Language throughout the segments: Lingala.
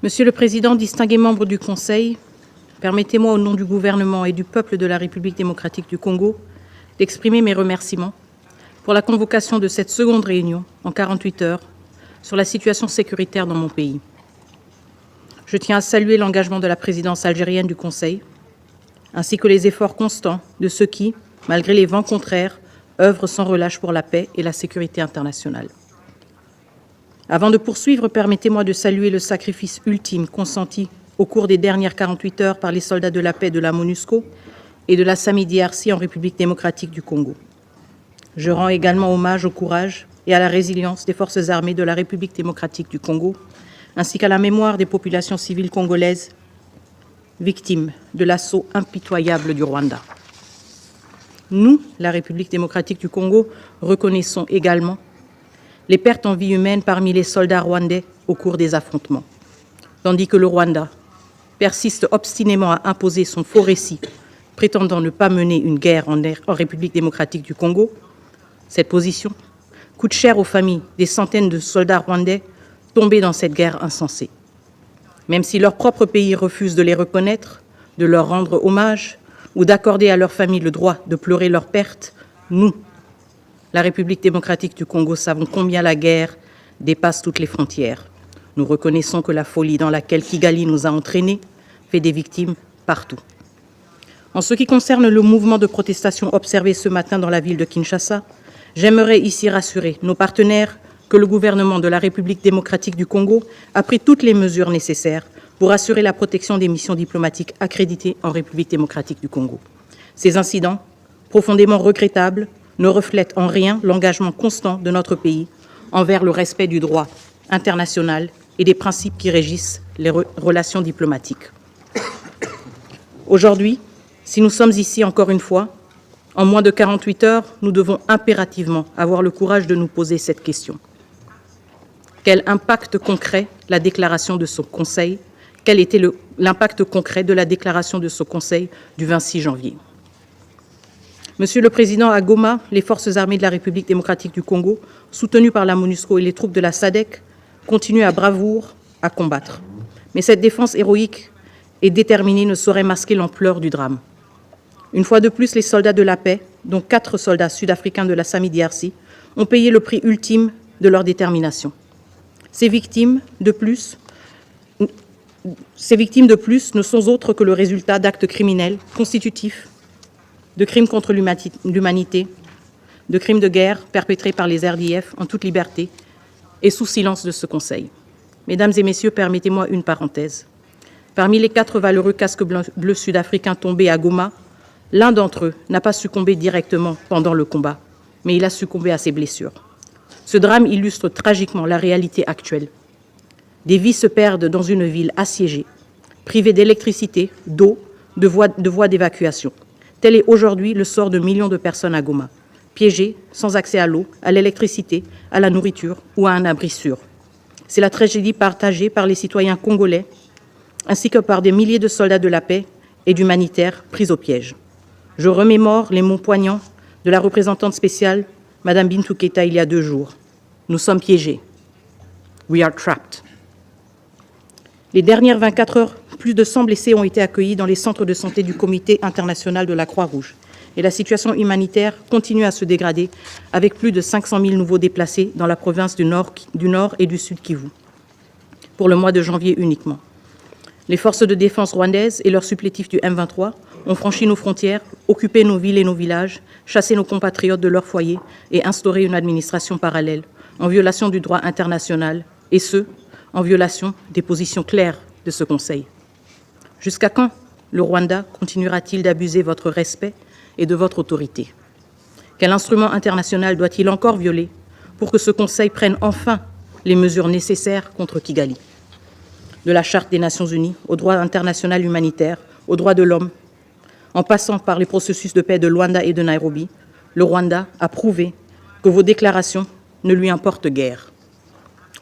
Monsieur le Président, distingués membres du Conseil, permettez-moi au nom du gouvernement et du peuple de la République démocratique du Congo d'exprimer mes remerciements pour la convocation de cette seconde réunion en 48 heures sur la situation sécuritaire dans mon pays. Je tiens à saluer l'engagement de la présidence algérienne du Conseil, ainsi que les efforts constants de ceux qui, malgré les vents contraires, œuvrent sans relâche pour la paix et la sécurité internationale. Avant de poursuivre, permettez-moi de saluer le sacrifice ultime consenti au cours des dernières 48 heures par les soldats de la paix de la MONUSCO et de la SAMI-DRC en République démocratique du Congo. Je rends également hommage au courage et à la résilience des forces armées de la République démocratique du Congo, ainsi qu'à la mémoire des populations civiles congolaises victimes de l'assaut impitoyable du Rwanda. Nous, la République démocratique du Congo, reconnaissons également les pertes en vie humaine parmi les soldats rwandais au cours des affrontements, tandis que le Rwanda persiste obstinément à imposer son faux récit, prétendant ne pas mener une guerre en République démocratique du Congo. Cette position coûte cher aux familles des centaines de soldats rwandais tombés dans cette guerre insensée. Même si leur propre pays refuse de les reconnaître, de leur rendre hommage ou d'accorder à leurs familles le droit de pleurer leurs pertes, nous, la République démocratique du Congo, savons combien la guerre dépasse toutes les frontières. Nous reconnaissons que la folie dans laquelle Kigali nous a entraînés fait des victimes partout. En ce qui concerne le mouvement de protestation observé ce matin dans la ville de Kinshasa, j'aimerais ici rassurer nos partenaires que le gouvernement de la République démocratique du Congo a pris toutes les mesures nécessaires pour assurer la protection des missions diplomatiques accréditées en République démocratique du Congo. Ces incidents, profondément regrettables, ne reflètent en rien l'engagement constant de notre pays envers le respect du droit international et des principes qui régissent les relations diplomatiques. Aujourd'hui, si nous sommes ici encore une fois, en moins de 48 heures, nous devons impérativement avoir le courage de nous poser cette question. Quel impact concret la déclaration de ce Conseil? Quel était l'impact concret de la déclaration de ce Conseil du 26 janvier? Monsieur le Président, à Goma, les forces armées de la République démocratique du Congo, soutenues par la MONUSCO et les troupes de la SADC, continuent à bravoure à combattre. Mais cette défense héroïque et déterminée ne saurait masquer l'ampleur du drame. Une fois de plus, les soldats de la paix, dont 4 soldats sud-africains de la SAMI-DRC, ont payé le prix ultime de leur détermination. Ces victimes de plus ne sont autres que le résultat d'actes criminels constitutifs de crimes contre l'humanité, de crimes de guerre perpétrés par les RDF en toute liberté et sous silence de ce Conseil. Mesdames et messieurs, permettez-moi une parenthèse. Parmi les 4 valeureux casques bleus sud-africains tombés à Goma, l'un d'entre eux n'a pas succombé directement pendant le combat, mais il a succombé à ses blessures. Ce drame illustre tragiquement la réalité actuelle. Des vies se perdent dans une ville assiégée, privée d'électricité, d'eau, de voies d'évacuation. Tel est aujourd'hui le sort de millions de personnes à Goma, piégées, sans accès à l'eau, à l'électricité, à la nourriture ou à un abri sûr. C'est la tragédie partagée par les citoyens congolais, ainsi que par des milliers de soldats de la paix et d'humanitaires pris au piège. Je remémore les mots poignants de la représentante spéciale, Mme Bintou Keïta, il y a 2 jours. Nous sommes piégés. We are trapped. Les dernières 24 heures, plus de 100 blessés ont été accueillis dans les centres de santé du Comité international de la Croix-Rouge. Et la situation humanitaire continue à se dégrader, avec plus de 500 000 nouveaux déplacés dans la province du Nord et du Sud Kivu, pour le mois de janvier uniquement. Les forces de défense rwandaises et leurs supplétifs du M23 ont franchi nos frontières, occupé nos villes et nos villages, chassé nos compatriotes de leurs foyers et instauré une administration parallèle, en violation du droit international, et ce, en violation des positions claires de ce Conseil. Jusqu'à quand le Rwanda continuera-t-il d'abuser votre respect et de votre autorité? Quel instrument international doit-il encore violer pour que ce Conseil prenne enfin les mesures nécessaires contre Kigali? De la Charte des Nations Unies au droit international humanitaire, aux droits de l'homme, en passant par les processus de paix de Luanda et de Nairobi, le Rwanda a prouvé que vos déclarations ne lui importent guère.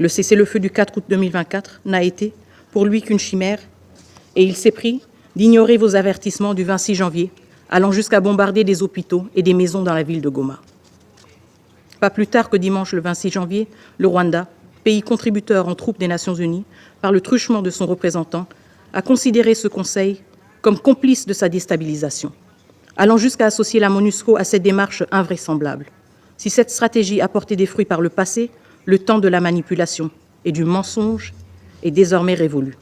Le cessez-le-feu du 4 août 2024 n'a été pour lui qu'une chimère et il s'est pris d'ignorer vos avertissements du 26 janvier, allant jusqu'à bombarder des hôpitaux et des maisons dans la ville de Goma. Pas plus tard que dimanche le 26 janvier, le Rwanda, pays contributeur en troupes des Nations Unies, par le truchement de son représentant, a considéré ce Conseil comme complice de sa déstabilisation, allant jusqu'à associer la MONUSCO à cette démarche invraisemblable. Si cette stratégie a porté des fruits par le passé, le temps de la manipulation et du mensonge est désormais révolu.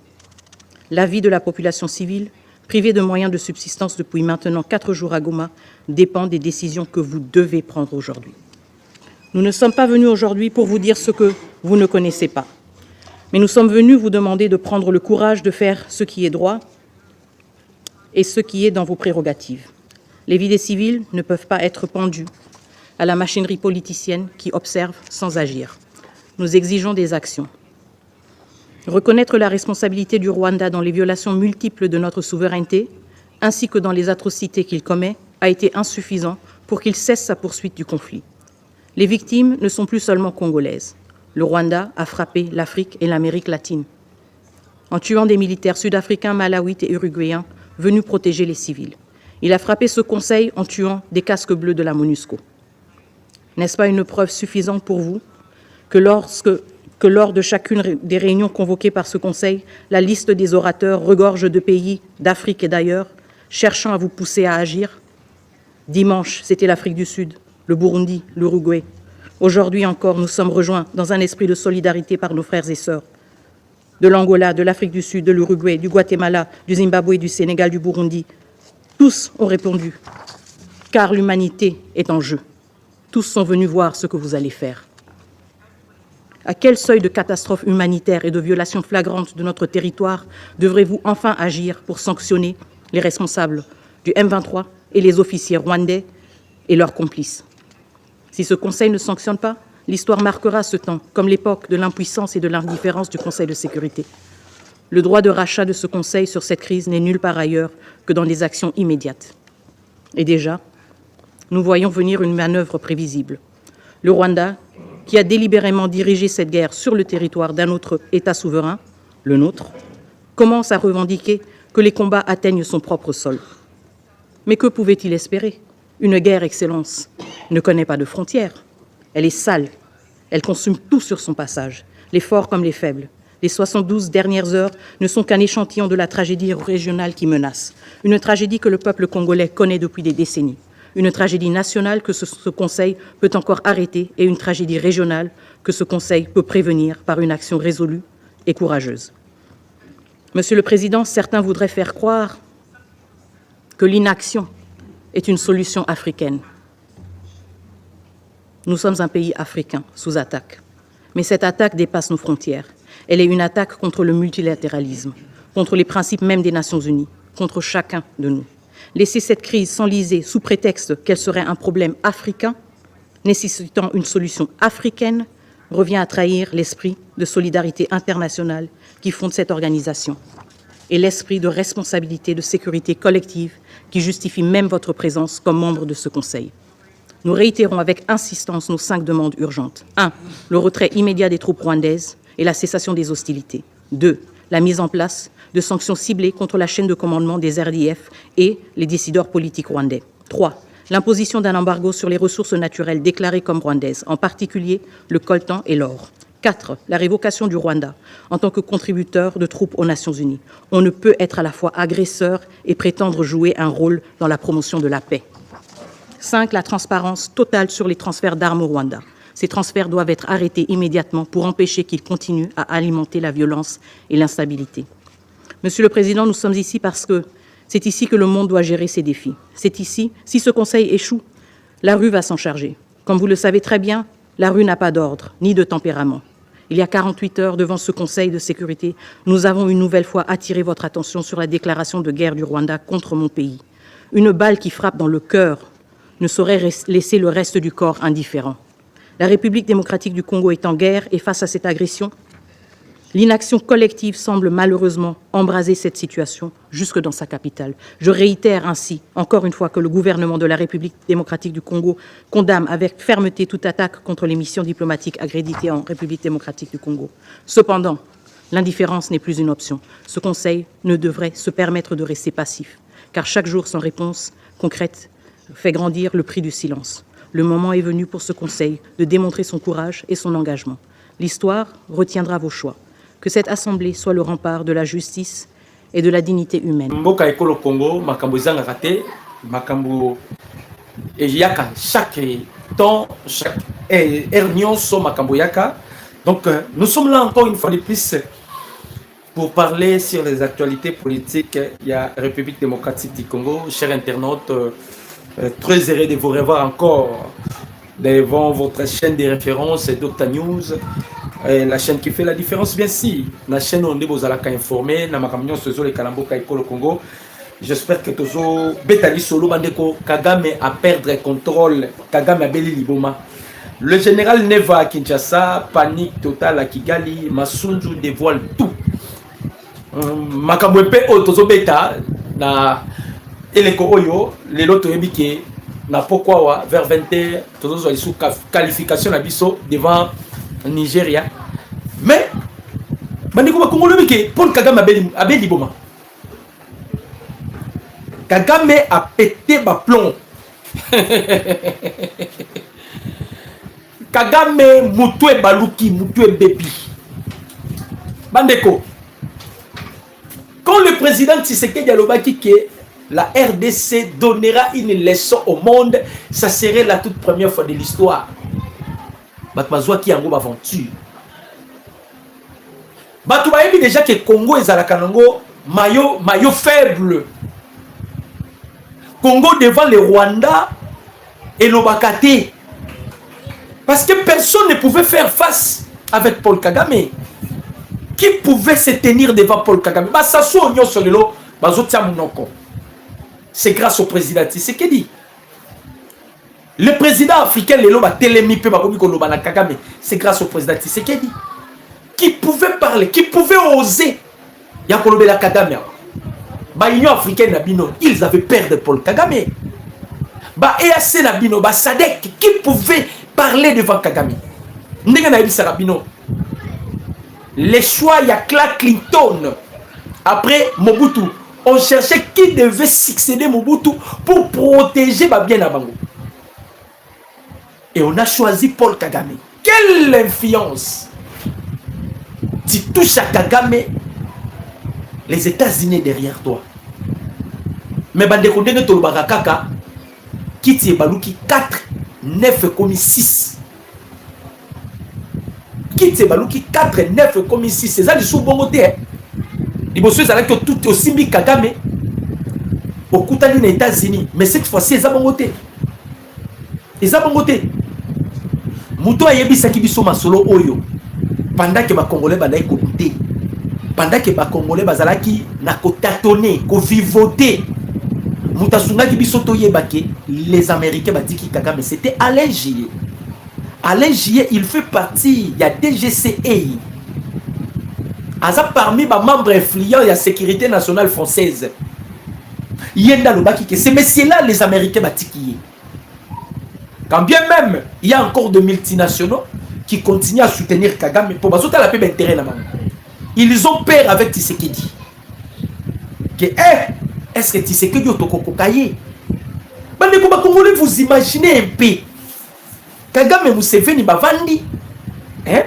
La vie de la population civile, privée de moyens de subsistance depuis maintenant 4 jours à Goma, dépend des décisions que vous devez prendre aujourd'hui. Nous ne sommes pas venus aujourd'hui pour vous dire ce que vous ne connaissez pas, mais nous sommes venus vous demander de prendre le courage de faire ce qui est droit et ce qui est dans vos prérogatives. Les vies des civils ne peuvent pas être pendues à la machinerie politicienne qui observe sans agir. Nous exigeons des actions. Reconnaître la responsabilité du Rwanda dans les violations multiples de notre souveraineté, ainsi que dans les atrocités qu'il commet, a été insuffisant pour qu'il cesse sa poursuite du conflit. Les victimes ne sont plus seulement congolaises. Le Rwanda a frappé l'Afrique et l'Amérique latine, en tuant des militaires sud-africains, malawites et uruguayens venus protéger les civils. Il a frappé ce Conseil en tuant des casques bleus de la MONUSCO. N'est-ce pas une preuve suffisante pour vous que lors de chacune des réunions convoquées par ce Conseil, la liste des orateurs regorge de pays d'Afrique et d'ailleurs, cherchant à vous pousser à agir? Dimanche, c'était l'Afrique du Sud, le Burundi, l'Uruguay. Aujourd'hui encore, nous sommes rejoints dans un esprit de solidarité par nos frères et sœurs de l'Angola, de l'Afrique du Sud, de l'Uruguay, du Guatemala, du Zimbabwe, du Sénégal, du Burundi. Tous ont répondu, car l'humanité est en jeu. Tous sont venus voir ce que vous allez faire. À quel seuil de catastrophe humanitaire et de violation flagrante de notre territoire devrez-vous enfin agir pour sanctionner les responsables du M23 et les officiers rwandais et leurs complices? Si ce Conseil ne sanctionne pas, l'histoire marquera ce temps comme l'époque de l'impuissance et de l'indifférence du Conseil de sécurité. Le droit de rachat de ce Conseil sur cette crise n'est nulle part ailleurs que dans des actions immédiates. Et déjà, nous voyons venir une manœuvre prévisible. Le Rwanda, qui a délibérément dirigé cette guerre sur le territoire d'un autre État souverain, le nôtre, commence à revendiquer que les combats atteignent son propre sol. Mais que pouvait-il espérer? Une guerre, Excellence, ne connaît pas de frontières. Elle est sale. Elle consume tout sur son passage, les forts comme les faibles. Les 72 dernières heures ne sont qu'un échantillon de la tragédie régionale qui menace. Une tragédie que le peuple congolais connaît depuis des décennies. Une tragédie nationale que ce Conseil peut encore arrêter et une tragédie régionale que ce Conseil peut prévenir par une action résolue et courageuse. Monsieur le Président, certains voudraient faire croire que l'inaction est une solution africaine. Nous sommes un pays africain sous attaque. Mais cette attaque dépasse nos frontières. Elle est une attaque contre le multilatéralisme, contre les principes même des Nations Unies, contre chacun de nous. Laisser cette crise s'enliser sous prétexte qu'elle serait un problème africain, nécessitant une solution africaine, revient à trahir l'esprit de solidarité internationale qui fonde cette organisation et l'esprit de responsabilité, de sécurité collective qui justifie même votre présence comme membre de ce Conseil. Nous réitérons avec insistance nos 5 demandes urgentes. 1. Le retrait immédiat des troupes rwandaises et la cessation des hostilités. 2. La mise en place de sanctions ciblées contre la chaîne de commandement des RDF et les décideurs politiques rwandais. 3. L'imposition d'un embargo sur les ressources naturelles déclarées comme rwandaises, en particulier le coltan et l'or. 4. La révocation du Rwanda en tant que contributeur de troupes aux Nations Unies. On ne peut être à la fois agresseur et prétendre jouer un rôle dans la promotion de la paix. 5. La transparence totale sur les transferts d'armes au Rwanda. Ces transferts doivent être arrêtés immédiatement pour empêcher qu'ils continuent à alimenter la violence et l'instabilité. Monsieur le Président, nous sommes ici parce que c'est ici que le monde doit gérer ses défis. C'est ici, si ce Conseil échoue, la rue va s'en charger. Comme vous le savez très bien, la rue n'a pas d'ordre, ni de tempérament. Il y a 48 heures, devant ce Conseil de sécurité, nous avons une nouvelle fois attiré votre attention sur la déclaration de guerre du Rwanda contre mon pays. Une balle qui frappe dans le cœur ne saurait laisser le reste du corps indifférent. La République démocratique du Congo est en guerre et face à cette agression, l'inaction collective semble malheureusement embraser cette situation jusque dans sa capitale. Je réitère ainsi, encore une fois, que le gouvernement de la République démocratique du Congo condamne avec fermeté toute attaque contre les missions diplomatiques accréditées en République démocratique du Congo. Cependant, l'indifférence n'est plus une option. Ce Conseil ne devrait se permettre de rester passif, car chaque jour sans réponse concrète fait grandir le prix du silence. Le moment est venu pour ce Conseil de démontrer son courage et son engagement. L'histoire retiendra vos choix. Que cette Assemblée soit le rempart de la justice et de la dignité humaine. Mboka ekolo Congo, makambo zanga raté, makambo yaka chaque temps, chaque hernion so makambo yaka. Donc nous sommes là encore une fois de plus pour parler sur les actualités politiques. Il y a République démocratique du Congo. Chers internautes, très heureux de vous revoir encore devant votre chaîne de référence Dr News, la chaîne qui fait la différence bien sûr. La chaîne où on est vous allez informer, na makamyo sozo le Kalamboka Ekolo Congo. J'espère que tozo betali solo bandeko Kagame a perdre contrôle, Kagame a beli liboma. Le général Neva à Kinshasa, panique totale à Kigali, Masunzu dévoile tout. Makambo pe o tozo beta na eleko oyo lelo toyebike na pourquoi wa vers 20h tozo sous qualification na biso devant Nigeria. Mais bandeko ba Congolais bike Paul Kagame abeli boma. Kagame a pété ba plomb. Kagame mutwe baluki, mutwe bebi. Bandeko, quand le président Tshisekedi Alobaki que la RDC donnera une leçon au monde, ça serait la toute première fois de l'histoire. Batmazwa qui en aventure. Batouba dit déjà que Congo et Zalakanango, maillot faible. Congo devant le Rwanda et l'Obakate. Parce que personne ne pouvait faire face avec Paul Kagame. Qui pouvait se tenir devant Paul Kagame? C'est grâce au président Tshisekedi. Le président africain, c'est grâce au président Tshisekedi. Qui pouvait parler, qui pouvait oser. L'Union africaine, ils avaient peur de Paul Kagame. EAC, Sadek, qui pouvait parler devant Kagame. Les choix, il y a Clinton. Après Mobutu, on cherchait qui devait succéder Mobutu pour protéger bien Abango. Et on a choisi Paul Kagame. Quelle influence! Tu touches à Kagame, les États-Unis derrière toi. Mais Bandeko Ndenge Tolobaka Kaka, qui tient Balouki 4, 9 comme 6. Qui tient Balouki 4, 9 comme 6. C'est ça le sous-bongoté. Les bosses sont que tout aussi mis Kagame au Koutani des États-Unis. Mais cette fois-ci, ils ont bongoté. Ils ont bongoté. Mouto a yebi saki biso masolo oyo. Pendant que les Congolais balaï kokuté. Pendant que les Congolais bazalaki na kotatone, ko vivoter. Moutasunga qui bisoto yebake, les Américains b'a dit que Kagame c'était Alain J. Alain J, il fait partie, il y a DGCA. Aza parmi les membres influents de la sécurité nationale française. Yenda Lobaki que ces messieurs-là, les Américains b'a dit qui. Quand bien même, il y a encore de multinationaux qui continuent à soutenir Kagame pour basoter la paix d'intérêt là-bas. Ils ont peur avec Tshisekedi. Que est-ce que Tshisekedi est au Kokokaye? Vous imaginez un peu. Kagame Museveni bavandi.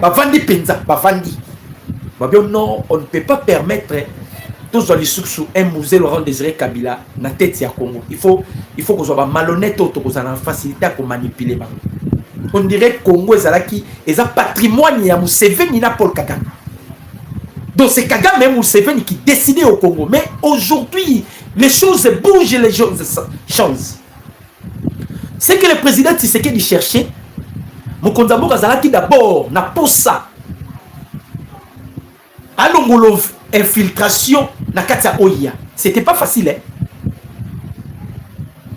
Bavandi penza, bavandi. Non, on ne peut pas permettre tous les sous un musée Laurent Désiré Kabila na tête ya Congo. Il faut qu'on soit malhonnête ou qu'on soit en facilité à manipuler. On dirait que Congo est un patrimoine ya Museveni na Paul Kagame. Donc c'est Kagame Museveni qui décidait au Congo. Mais aujourd'hui, les choses bougent, les choses changent. C'est que le président Tshisekedi cherchait, Mokonzambo Kazalaki d'abord, na posa. Alongolo infiltration na Katia Oya. C'était pas facile, hein.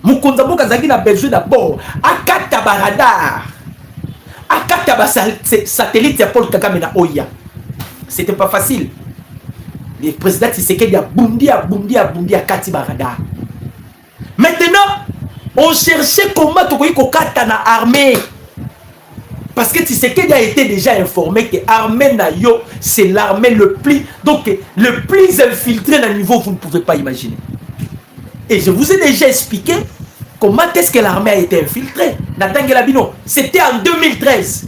Mokonzambo Kazalaki n'a besoin d'abord. Akata Baradar. Akata satellite ya Paul Kagame na Oya. C'était pas facile. Le président Tshisekedi a bondi à Kati Barada. Maintenant, on cherchait comment Tokoyi Kokata na armée. Parce que Tshisekedi a été déjà informé que l'armée Nayo, c'est l'armée le plus infiltré dans le niveau, vous ne pouvez pas imaginer. Et je vous ai déjà expliqué Comment est-ce que l'armée a été infiltrée? Natangela Bino, c'était en 2013.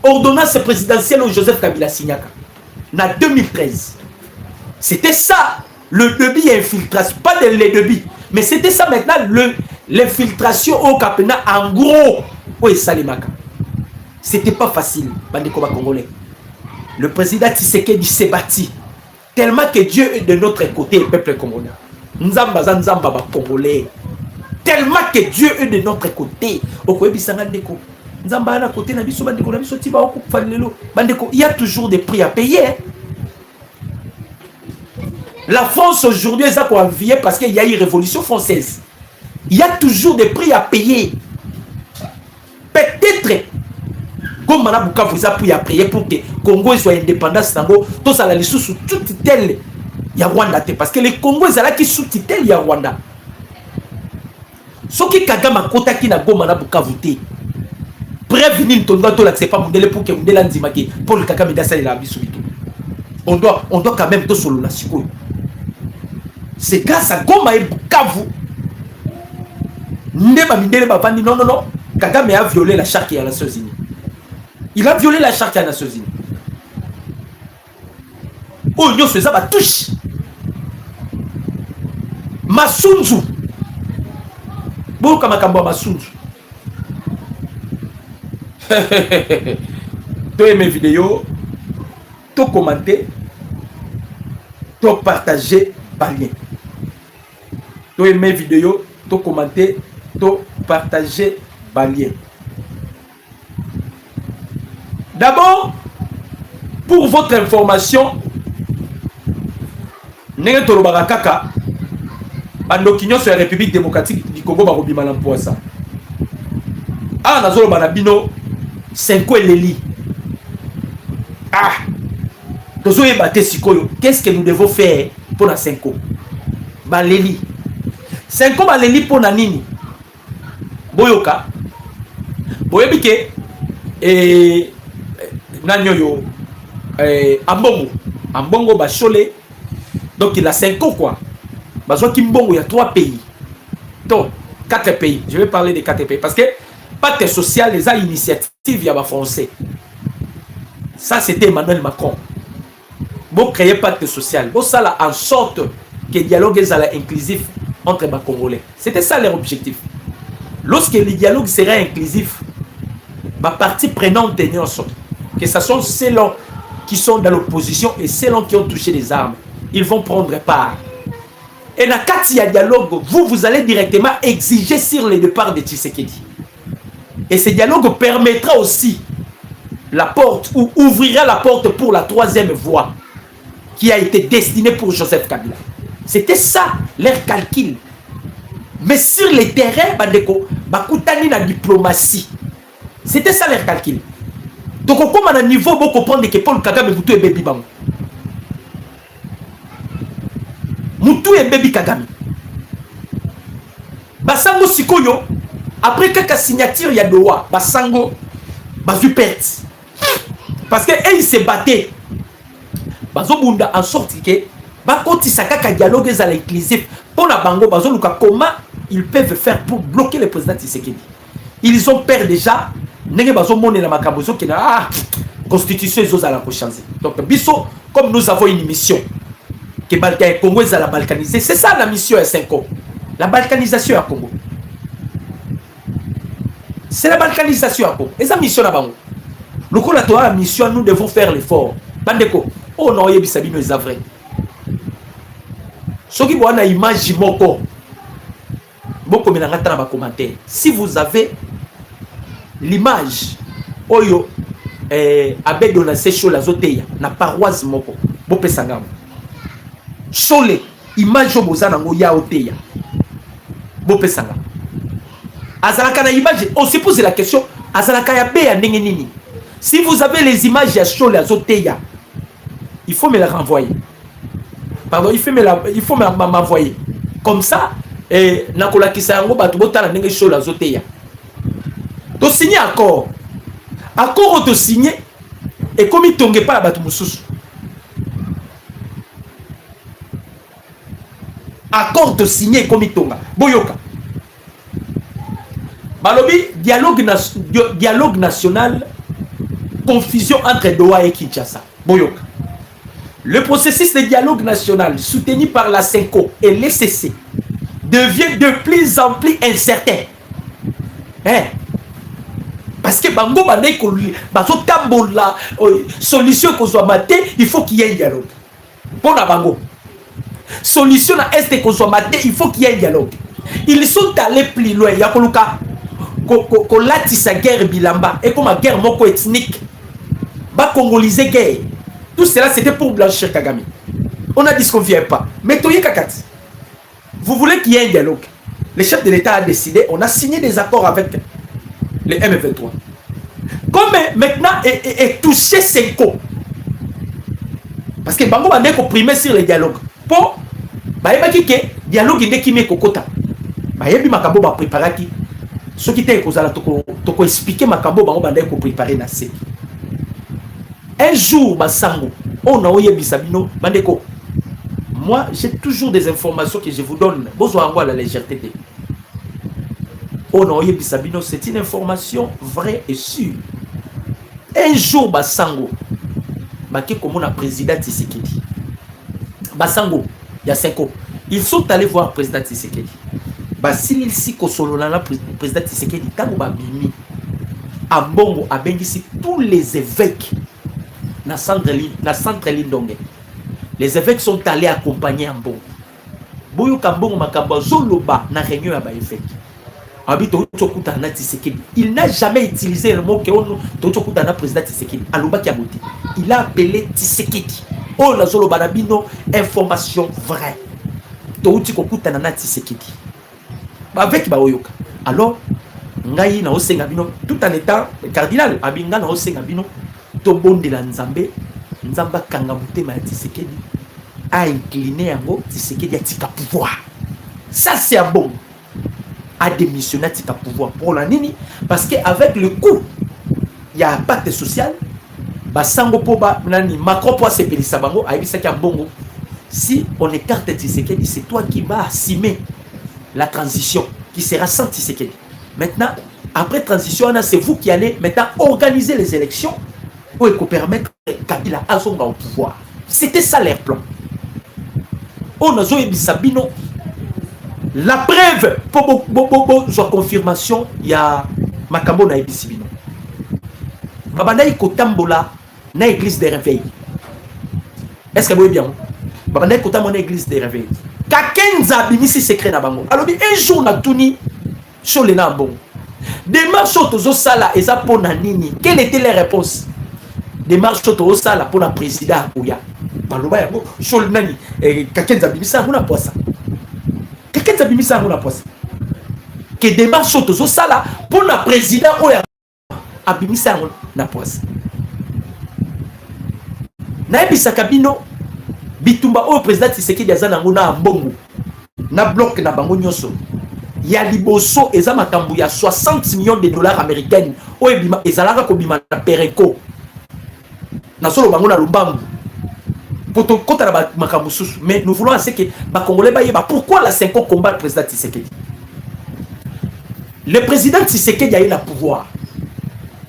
Ordonnance présidentielle au Joseph Kabila Signaka. En 2013. C'était ça, le débit infiltration. Pas les débits, mais c'était ça maintenant, l'infiltration au Kapena en gros. Oui, Salimaka. C'était pas facile, Bandeko Congolais. Le président Tshisekedi s'est bâti. Tellement que Dieu est de notre côté, le peuple congolais. Nzamba Nzamba Congolais. Tellement que Dieu est de notre côté. Il y a toujours des prix à payer. La France aujourd'hui est enviée parce qu'il y a eu une révolution française. Il y a toujours des prix à payer. Peut-être comme Mana Bukavu vous a pris à payer pour que le Congo soit indépendant. Tout ça là sous sous-titel il y a Rwanda parce que les Congo ils là qui sous-titel il y a Rwanda. Ce qui Kagame Kota qui n'a Goma na Bukavu te. Prévenir ton doigt là c'est pas modèle pour que modèle Nzimaki pour le Kagame d'assa la bisubito. On doit quand même tout solo la siko. C'est grâce à Goma et Bukavu. Ndeba mindele ba vandi non. Kagame a violé la charte des Nations Unies. Il a violé la charte des Nations Unies. Oh, nous faisons la touche. Masunzu. Beaucoup de Masunzu. Tu aimes mes vidéos, tu commenter, tu partager par lien. Tu aimes mes vidéos, tu commenter, tu partager par lien. D'abord, pour votre information, Nenge Tolobara Kaka, Bandokinyo sur la République démocratique du Congo, Barobi Malampoasa. Ah, Nazolo Banabino, Senko et Leli. Ah, Tozo et Bate Sikoyo, qu'est-ce que nous devons faire pour la Senko? Baleli. Senko Baleli pour Nanini. Boyoka. Boyebike. Et. Nanyoyo. Ambongo Bachole. Donc il a 5 ans quoi. Bazo Kimbongo, il y a 3 pays. Donc 4 pays. Je vais parler des 4 pays. Parce que pacte social, les initiatives, il y a français. Ça c'était Emmanuel Macron. Bon créer pacte social. Bon ça là en sorte que le dialogue soit inclusif entre les Congolais. C'était ça leur objectif. Lorsque le dialogue sera inclusif, ma partie prenante tenir en sorte que ce sont ceux-là qui sont dans l'opposition et ceux-là qui ont touché les armes. Ils vont prendre part. Et dans le dialogue, vous allez directement exiger sur le départ de Tshisekedi. Et ce dialogue permettra aussi la porte, ou ouvrira la porte pour la 3e voie qui a été destinée pour Joseph Kabila. C'était ça, leur calcul. Mais sur le terrain, Bakoutani la diplomatie. C'était ça leur calcul. Donc, comme à un niveau, vous comprenez que Paul Kagame Moutou et Baby Bang. Moutou et Baby Kagame. Basango Sikoyo, après quelques signatures, il y a Doha. Basango, Bazu perte. Parce qu'ils se battaient. Bazo Bunda en sorte que Bakoti Sakaka dialogue à l'inclusif. Pour la Bango, Bazo Luka, comment ils peuvent faire pour bloquer le président Tshisekedi? Ils ont peur déjà. Nenge Bazo Mone la Makabozo qui n'a constitution ils osent la changer. Donc, Bisso, comme nous avons une mission que le Congo est à la balkaniser, c'est ça la mission à 5 ans. La balkanisation à Congo. C'est la balkanisation à Congo. Et ça mission à Bango. Le coup la mission, nous devons faire l'effort. Bandeko, oh non, il y a des vrai. Ce qui voit une image moko. Beaucoup de commentaires. Si vous avez l'image, oyo, abe dona secho la zoteya, na paroisse moko, bope sangam. Chole, image oboza nango ya oteya, bope sangam. Azalaka na image, on se pose la question, azalaka ya be ya ndenge nini? Si vous avez les images ya Chole ya zoteya, il faut me la renvoyer. Pardon, il faut m'envoyer. Comme ça, nakola kisango batu botala ndenge Chole ya zoteya. Tu signes accord. Accord tu signé et comme il tombe pas la batu mususu. Accord tu signé comme il tombe. Boyoka. Balobi, dialogue national, confusion entre Doha et Kinshasa. Boyoka. Le processus de dialogue national soutenu par la CENCO et l'ECC devient de plus en plus incertain. Hein? Parce que Bango Baneko, Bazo Tambola, solution qu'on soit maté, il faut qu'il y ait un dialogue. Pour la Bango. Solution à Est qu'on soit maté, il faut qu'il y ait un dialogue. Ils sont allés plus loin. Il y a qu'on latisse la guerre Bilamba et comme la guerre moko ethnique, ba congolais guerre. Tout cela c'était pour blanchir Kagame. On a dit qu'on ne vient pas. Mais Toye Kakati, vous voulez qu'il y ait un dialogue. Le chef de l'État a décidé, on a signé des accords avec les M23. Comme maintenant est touché Senko. Parce que Bango Bande est primé sur le dialogue. Pour, bah il y a un dialogue qui est kokota. Bah il y a un makabo ba préparer qui. Ce qui était causé là, toko expliquer makabo Bango Bande est préparer na C. Un jour, Basango, on a oué Bisabino, Bandeko. Moi, j'ai toujours des informations que je vous donne. Besoin de la légèreté. On a oué Bisabino, c'est une information vraie et sûre. Un jour, Basango, Baké comme on a président Tshisekedi. Basango, il y a 5 ans. Ils sont allés voir le président Tshisekedi. Basili si Kosololana, président Tshisekedi, Tango Babimi, à Bongo, à Bengisi, tous les évêques. Na centre Lindongue. Les évêques sont allés accompagner Mbongo. Boyo Kambongo Makamba Zoloba na réunion à évêque. Habito Tokuta na Tshisekedi. Il n'a jamais utilisé le mot que on Tokuta na président Tshisekedi. Aloba Kiamoti. Il a appelé Tshisekedi. Oh la Zoloba Nabino, information vraie. Touti Kokuta na Tshisekedi. Avec Baoyoka. Alors, Ngai na Osenga Bino, tout en étant cardinal, Abinga na Osenga Bino. Tobonde la Nzambe, Nzamba Kangamute ma Tshisekedi a incliné yango Tshisekedi a tika pouvoir. Ça c'est un bon. A démissionné à tika pouvoir pour la nini parce que avec le coup il y a un pacte social. Basango poba nani Macron pour se payer sabango a dit un bongo. Si on écarte Tshisekedi, c'est toi qui vas assumer la transition qui sera sans Tshisekedi. Maintenant après transition, c'est vous qui allez maintenant organiser les élections. Pour permettre Kabila à son au pouvoir. C'était ça leur plan. On a joué Bisabino. La preuve, pour la confirmation, il y a Makambo na Bisabino. Babanda y kotambola na église des réveils. Est-ce que vous voyez bien? Babanda y kotambola na église des réveils. Kakenza bimisi secret na bango. Alors un jour na tuni sur les nambon. Démarche aux sala et ça pour nini. Quelle était la réponse? Démarche au sala pour la président Ouya. Baloba yango shol nani kakenza bimisa nguna poisa. Kakenza bimisa nguna poisa. Que démarche au sala pour la président Ouya. Abimisa nguna poisa. Na ebisa kabino bitumba au président Tshisekedi azana nguna mbongo. Na bloc na bango nyoso. Ya liboso eza makambu ya 60 millions de dollars américains. O ebima ezalaka ko bima na Pereko. Na solo bango na Lumbangu poto kota na makambu susu. Mais nous voulons assez que ba Congolais ba yeba pourquoi la 5 ans combat le président Tshisekedi. Le président Tshisekedi a eu le pouvoir.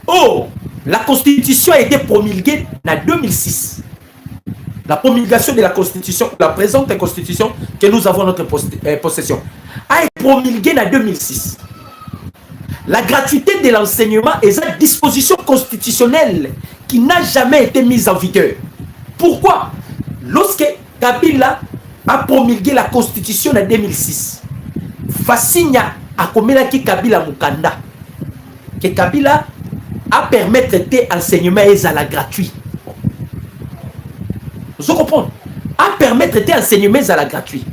Oh, la constitution a été promulguée en 2006. La promulgation de la constitution, la présente constitution que nous avons en notre possession a été promulguée en 2006. La gratuité de l'enseignement est une disposition constitutionnelle qui n'a jamais été mise en vigueur. Pourquoi? Lorsque Kabila a promulgué la constitution en 2006, Fassinya a commis Kabila Mukanda, que Kabila a permis de traiter l'enseignement à la gratuit. Vous comprenez? A permis de traiter l'enseignement à la gratuit.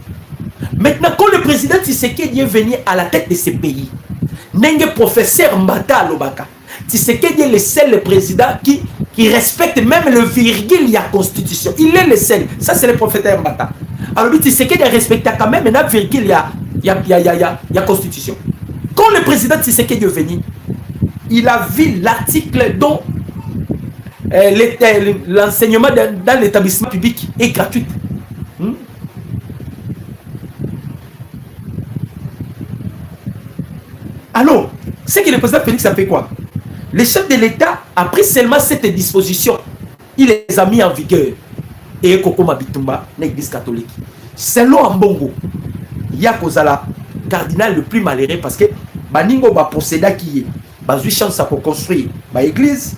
Maintenant, quand le président Tshisekedi est venu à la tête de ce pays, Nenge professeur Mbata Lobaka, Tshisekedi est le seul président qui respecte même le virgule de la constitution. Il est le seul. Ça, c'est le professeur Mbata. Alors, Tshisekedi respecte quand même la virgule de la constitution. Quand le président Tshisekedi est venu, il a vu l'article dont l'enseignement dans l'établissement public est gratuit. Alors, C'est que le président Félix a fait quoi? Le chef de l'État a pris seulement cette disposition. Il les a mis en vigueur. Et Kokoma Bitumba, l'église catholique. Selon Ambongo, il y a Kozala, cardinal le plus malheureux parce que Baningo va posséder qui est. Bazui chance pour construire l'église.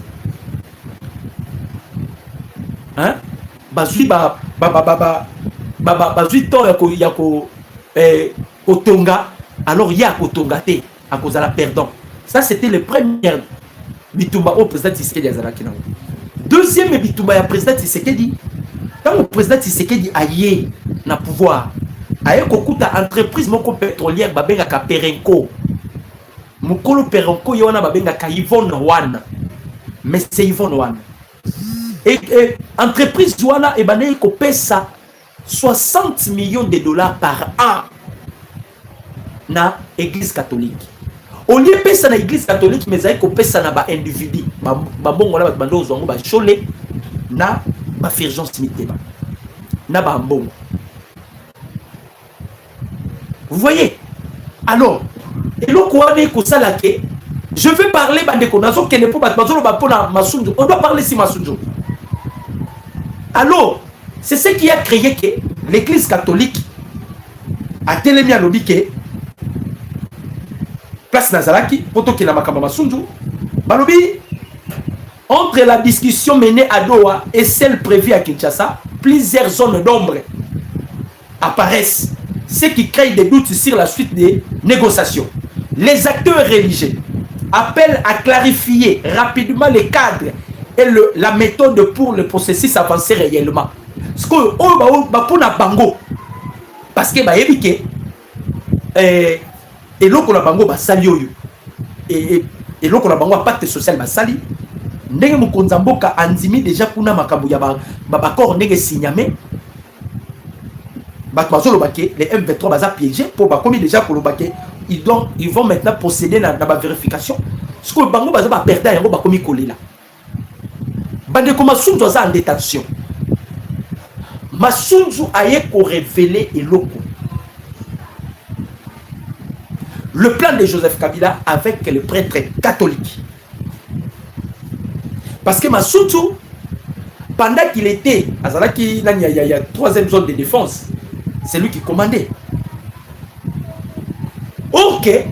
Hein? Bazui bazui to yako Kotonga. Alors il y a Kotonga te à cause de la perdant. Ça c'était le premier Bitumba au président Tshisekedi Azalaki. Deuxième Bitumba ya président Tshisekedi. Quand le président Tshisekedi a yé na pouvoir, aye kokuta entreprise moko pétrolière babenga ka Perenco. Mukolo Perenco yona babenga ka Yvonne Wana. Mais c'est Yvonne Wana. Et entreprise wana e bané ko pesa 60 millions de dollars par an na église catholique. Au lieu de pesa na église catholique, mais aye ko pesa na ba individu. Ba bongo na ba bando zongo ba cholé na ba Fulgence Miteba. Na ba mbongo. Vous voyez? Alors, et le quoi je vais parler bandeko nazo kene po batmazo ba pona masunju. On doit parler si masunju. Alors, c'est ce qui a créé que l'église catholique a télémi à l'obike place Nazaraki poto ki na makamba masunju. Balobi entre la discussion menée à Doha et celle prévue à Kinshasa, plusieurs zones d'ombre apparaissent, ce qui crée des doutes sur la suite des négociations. Les acteurs religieux appellent à clarifier rapidement les cadres et la méthode pour le processus avancer réellement. Ce que bango parce que et l'autre la bango sali et l'autre la bango pacte social sali ndenge mukonza mboka andimi déjà kuna makambo ya bakor ndenge signamé batmazolo baké les M23 baza piégé pour bakomi déjà pour le baké ils vont maintenant procéder dans la vérification ce que bango baza ba perdre yango bakomi kolela bande ko masunzu za en détention masunzu aye ko révéler eloko le plan de Joseph Kabila avec le prêtre catholique. Parce que Masunzu, pendant qu'il était à Zalaki, il y a troisième zone de défense, c'est lui qui commandait. Or que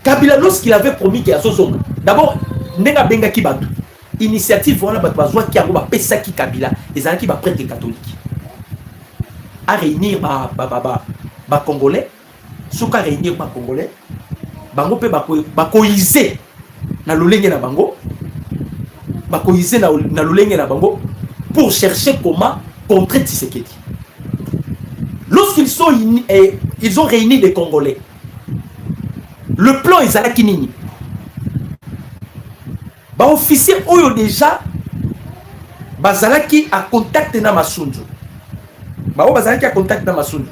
Kabila, lorsqu'il avait promis qu'il y a ce zone, d'abord, Nenga Benga Kibatu, initiative, voilà, qui a pesaki Kabila, et Zalaki va prêtre catholique. À réunir les Congolais, ceux qui réunir les Congolais, bango pe bakoiser na lolenge na bango. Bakoiser na lolenge na bango pour chercher comment contrer Tshisekedi. Lorsqu'ils sont ils ont réuni des Congolais. Le plan est à Kinini. Ba officier oyo déjà bazalaki a contact na Masunzu. Ba o bazalaki a contact na Masunzu.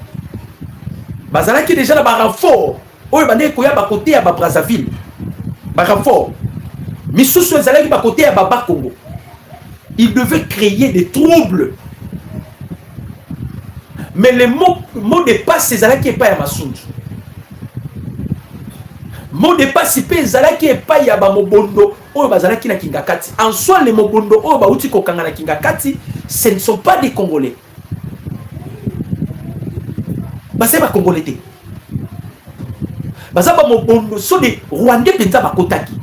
Bazalaki déjà na ba renfort oyo bande koya ba côté ya ba Brazzaville. Ba renfort. Misusu ezalaki ba côté ya Baba Congo. Il devait créer des troubles. Mais le mot de passe ezalaki pas ya Masunzu. Mot de passe pe ezalaki pas ya ba Mobondo oyo bazalaki na Kingakati. En soi les Mobondo oyo ba uti kokanga na Kingakati, ce ne sont pas des Congolais. C'est pas Congolais. C'est pas Mobondo, sont des Rwandais penza ba kotaki.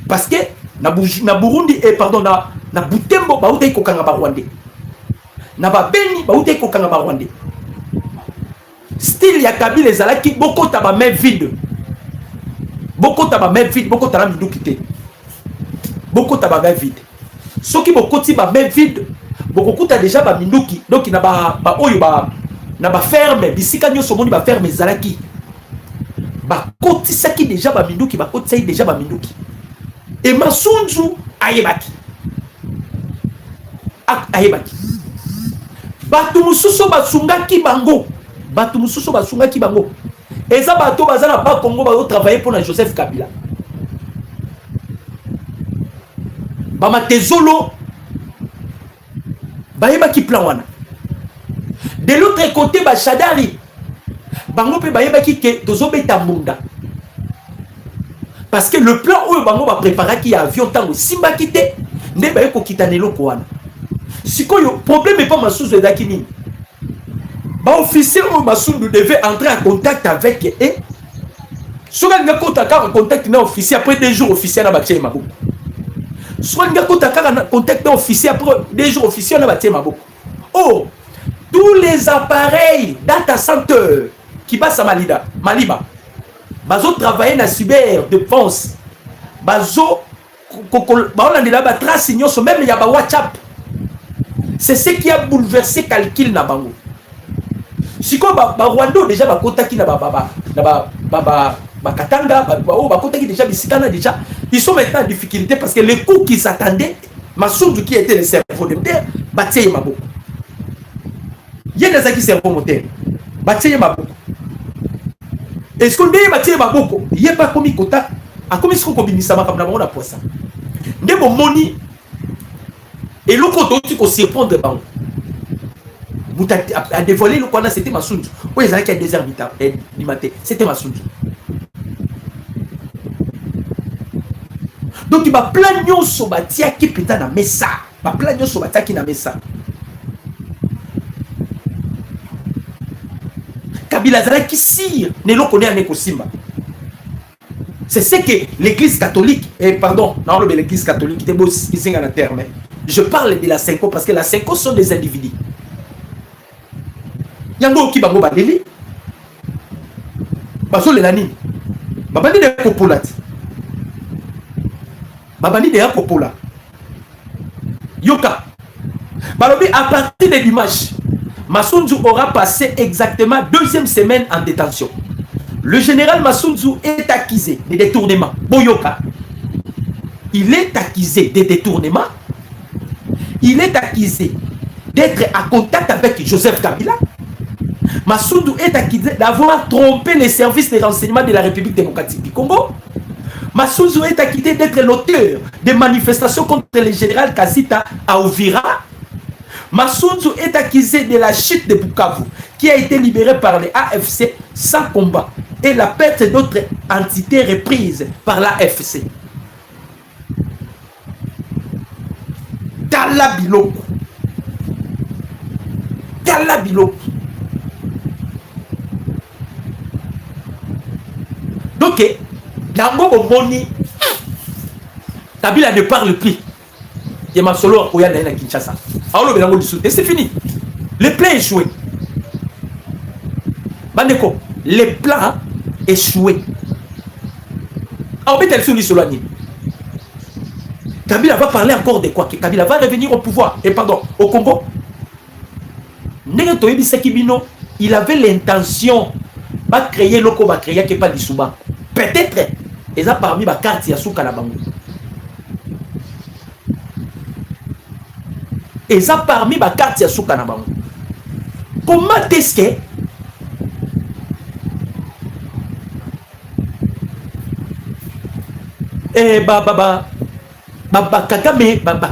Parce que na Burundi pardon na Butembo ba uti kokanga ba Rwandais. Na ba Beni ba uti kokanga ba Rwandais. Style ya Kabila ezalaki boko ta ba main vide. Boko ta ba main vide, boko ta la minduki te. Boko ta ba main vide. Soki boko ti ba main vide, boko kuta déjà ba minduki. Donc na ba oyo ba na ba ferme bisika nyoso moni ba ferme ezalaki. Ba koti saki déjà ba minduki, ba koti saki déjà ba minduki. Et Masunzu ayebaki. Ayebaki. Batu mususu basungaki bango. Batu mususu basungaki bango. Et ça bato bazana ba Congo ba travailler pour Joseph Kabila. Ba matezolo ba yebaki plan wana. De l'autre côté ba Shadari bango pe ba yebaki ke tozobeta mbunda. parce que le plan où bango va préparer qui avion tango simba kité ne ba ko kitanelo ko wana sikoyo problème est pas Massoudou Dakini ba officier où Massoudou devait entrer en contact avec eux soit nga kota ka en contact na officier après 2 jours officier na batie maboko soit nga kota ka en contact na officier après 2 jours officier na batie maboko oh tous les appareils data center qui passe à Maliba bazo travailler na cyber défense bazo baolandela ba trace nyonso même ya ba WhatsApp c'est ce qui a bouleversé calcul na bango siko ba Rwanda déjà ba kotaki na ba Katanga ba kotaki déjà bisikana déjà ils sont maintenant en difficulté parce que les coûts qu'ils attendaient Massoudou qui était le cerveau de terre batie maboko yena zaki cerveau moteur batie maboko est-ce qu'on dit batie maboko yé pas komi kota a komi siko kobimisa makamna bango na poisa ndebo moni et loko to ko surprendre bango buta a dévoilé le quoi c'était Massoudou oui ils allaient à 2h du matin c'était Massoudou donc il va plan nyonso batia ki peta na mesa ba plan nyonso batia ki na mesa Kabila zara qui sire ne lo connaît ane kosimba c'est ce que l'église catholique pardon non l'église catholique était beau ici en terme je parle de la Senko parce que la Senko sont des individus yango ki bango badeli baso le nani babandi de populati babandi de popola yoka balobi à partir de dimanche Massoudou aura passé exactement 2e semaine en détention. Le général Massoudou est accusé de détournement. Boyoka. Il est accusé de détournement. Il est accusé d'être en contact avec Joseph Kabila. Massoudou est accusé d'avoir trompé les services de renseignement de la République démocratique du Congo. Massoudou est accusé d'être l'auteur des manifestations contre le général Kasita à Ouvira. Massoudou est accusé de la chute de Bukavu qui a été libérée par les AFC sans combat et la perte d'autres entités reprises par l'AFC. Tala Biloko. Tala Biloko. Donc, Dango Moni, Kabila ne parle plus. Il y a ma solo à Kinshasa. Et c'est fini. Le plan est échoué. Bandeko, le plan est échoué. Kabila va parler encore de quoi? Kabila va revenir au pouvoir. Et pardon, au Congo. Il avait l'intention de créer le Congo, créer qui pas du Souban. Peut-être, ils ont parmi ma carte à Soukanabango. Et ça parmi ma carte à Soukanabango. Comment est-ce que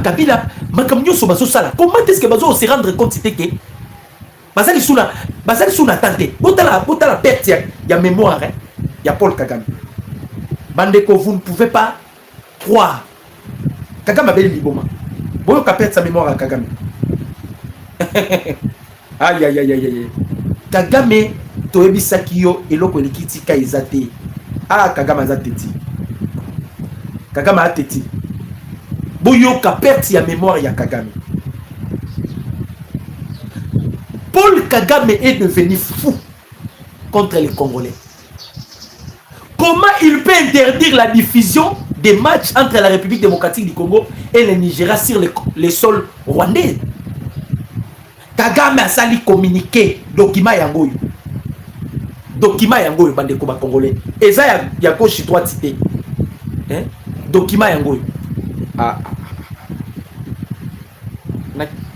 Kabila comment est-ce que bazo se rendre compte c'était que bazali suna tante botala perte ya mémoire ya Paul Kagame bandeko vous ne pouvez pas croire Kagame avait liboma boyo ka perte sa mémoire à Kagame aïe aïe aïe aïe Kagame toyebisaki yo eloko likitika ezate Kagame azateti Kagame ateti boyo ka perte ya mémoire ya Kagame. Paul Kagame est devenu fou contre les Congolais. Comment il peut interdire la diffusion des matchs entre la République démocratique du Congo et le Nigeria sur les sols rwandais? Kagame a sali communiqué document yangoyo. Document yangoyo bande ko ba Congolais. Eza ya gauche droite cité. Hein? Document yangoyo.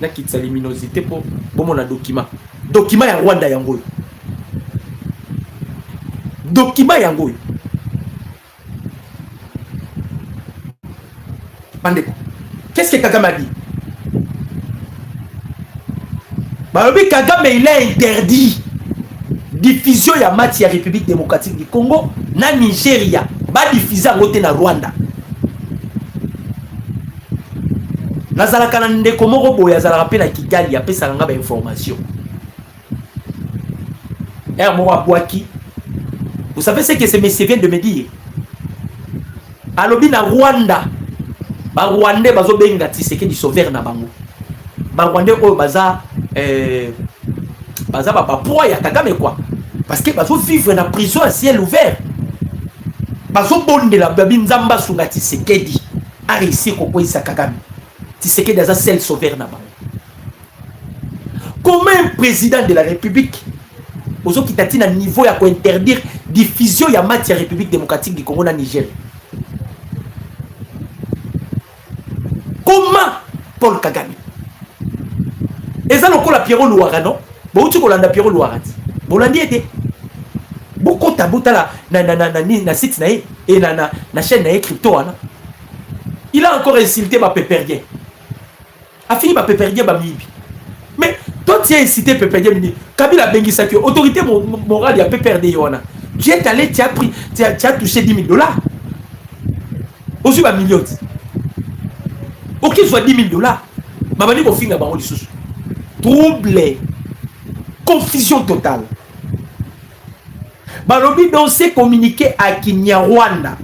Na kitsa luminosité pour mon document. Document ya Rwanda yangoyo. Document yangoyo. Bandeko. Qu'est-ce que Kagame a dit? Balobi Kagame il a interdit diffusion ya match ya République démocratique du Congo na Nigeria. ba diffuser en côté na Rwanda. Nazalaka na ndeko moko boya zalaka pe na Kigali apesa nga ba information. Vous savez ce que ce monsieur vient de me dire? Alobi na Rwanda, ba Rwandais bazo benga Tshisekedi sauveur na bango. Ba Rwandais oyo baza baza ba poids ya Kagame quoi. Parce que bazo vivre na prison à ciel ouvert. Bazo bonde la babi nzamba sunga Tshisekedi a réussi ko koisa Kagame. Tshisekedi aza seul sauveur na bango. Comment un président de la République ozo kitati na niveau ya ko interdire diffusion ya match ya République démocratique du Congo na Niger? Comment Paul Kagame? Eza lokola Pierrot Louara non? Bouti kolanda Pierrot Louara. Bolandi ete. Bokota botala na site na et na chaîne na crypto ana. Il a encore insulté ma Péperdien. A fini ma Péperdien ba mibi. Mais toi tu as incité Péperdien mini. Kabila bengisa que autorité morale ya Péperdien yona. Tu es allé, tu as pris, tu as touché 10 000 $. Aussi ba million. Ok, soit 10 000 $. Mamani ko finga bango lisusu. Trouble, confusion totale. Balobi donc s'est communiqué à Kinyarwanda.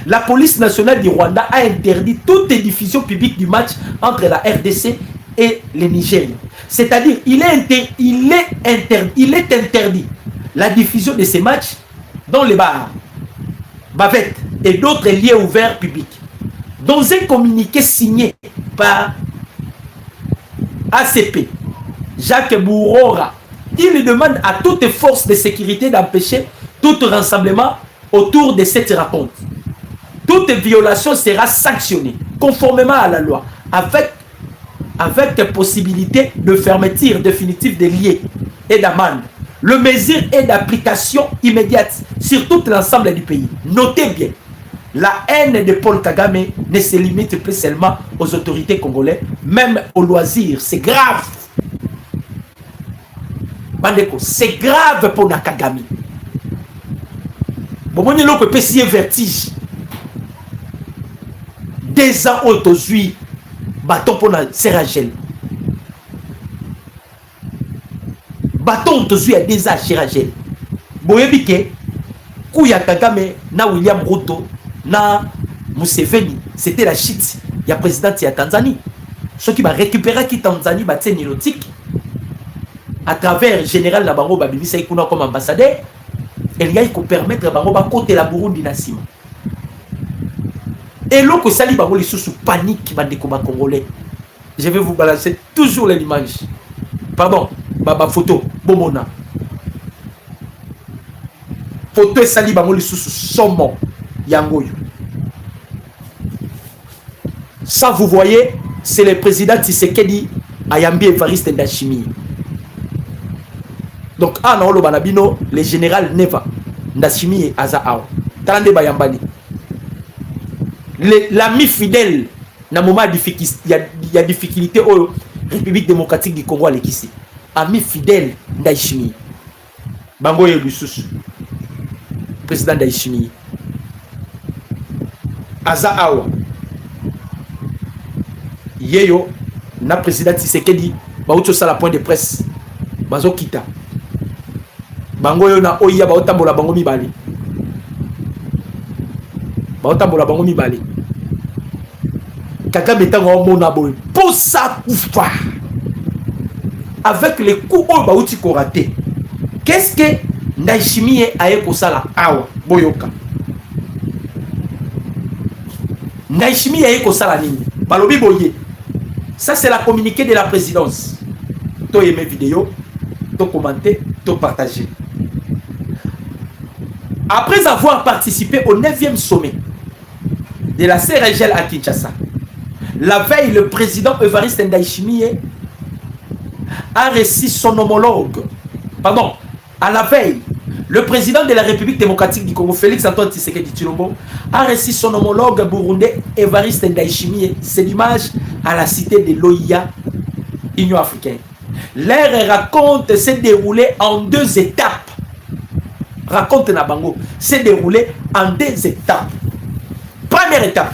La police nationale du Rwanda a interdit toute diffusion publique du match entre la RDC et le Niger. C'est-à-dire, il est interdit la diffusion de ces matchs dans les bars, bavettes et d'autres lieux ouverts publics. Dans un communiqué signé par ACP, Jacques Bourora, il demande à toute force de sécurité d'empêcher tout rassemblement autour de cette rencontre. Toute violation sera sanctionnée conformément à la loi, avec possibilité de fermeture définitive des lieux et d'amende. Le mesure est d'application immédiate sur tout l'ensemble du pays. Notez bien, la haine de Paul Kagame ne se limite plus seulement aux autorités congolaises, même aux loisirs. C'est grave. Bandeko, c'est grave pour na Kagame. Bon, on est peut payer vertige. 2 ans aujourd'hui, bâton pour la Serragel. Bâton aujourd'hui à 2 ans à Serragel. Boyebike, Kouya Kagame, na William Ruto, na Museveni, c'était la chute. Il y a président de Tanzanie. Ceux qui va récupérer qui Tanzanie, bâti nilotique. À travers général Nabango Babimisa Ikuna comme ambassadeur, il y a qui permettre Bango ba côté la Burundi Nassima. Et l'autre sali Bango les sous panique bandeko ba congolais. Je vais vous balancer toujours l'image. Pardon, baba photo bomona. Photo sali Bango les sous somo yangoyo. Ça vous voyez, c'est le président Tshisekedi Ayambi Evariste Ndayishimiye. Donc, ah non, le banabino, le général Neva, Ndayishimiye Azao, Tande Bayambani. L'ami fidèle, na moment il y a difficulté au République démocratique du Congo à l'équissi. Ami fidèle Ndayishimiye. Bango Yelusus, président Ndayishimiye. Azao. Yeyo, na président Tshisekedi, Baoucho Sala point de presse, Bazo Kita. Bango yo na oya baotambola bango mibali. Baotambola bango mibali. Kagame tango mona boy. Pour ça koufa. Avec les coups au baouti ko raté. Qu'est-ce que Ndayishimiye aye ko sala awa boyoka. Ndayishimiye aye ko sala nini? Balobi boye. Ça c'est la communiqué de la présidence. To aimé vidéo, to commenter, to partager. Après avoir participé au 9e sommet de la CEREGEL à Kinshasa, la veille, le président Evariste Ndayishimiye a reçu son homologue. Pardon, à la veille, le président de la République démocratique du Congo, Félix Antoine Tshisekedi Tshilombo, a reçu son homologue burundais Evariste Ndayishimiye. C'est l'image à la cité de l'OIA, Union africaine. Leur rencontre s'est déroulée en 2 étapes. raconte na bango s'est déroulé en 2 étapes. Première étape,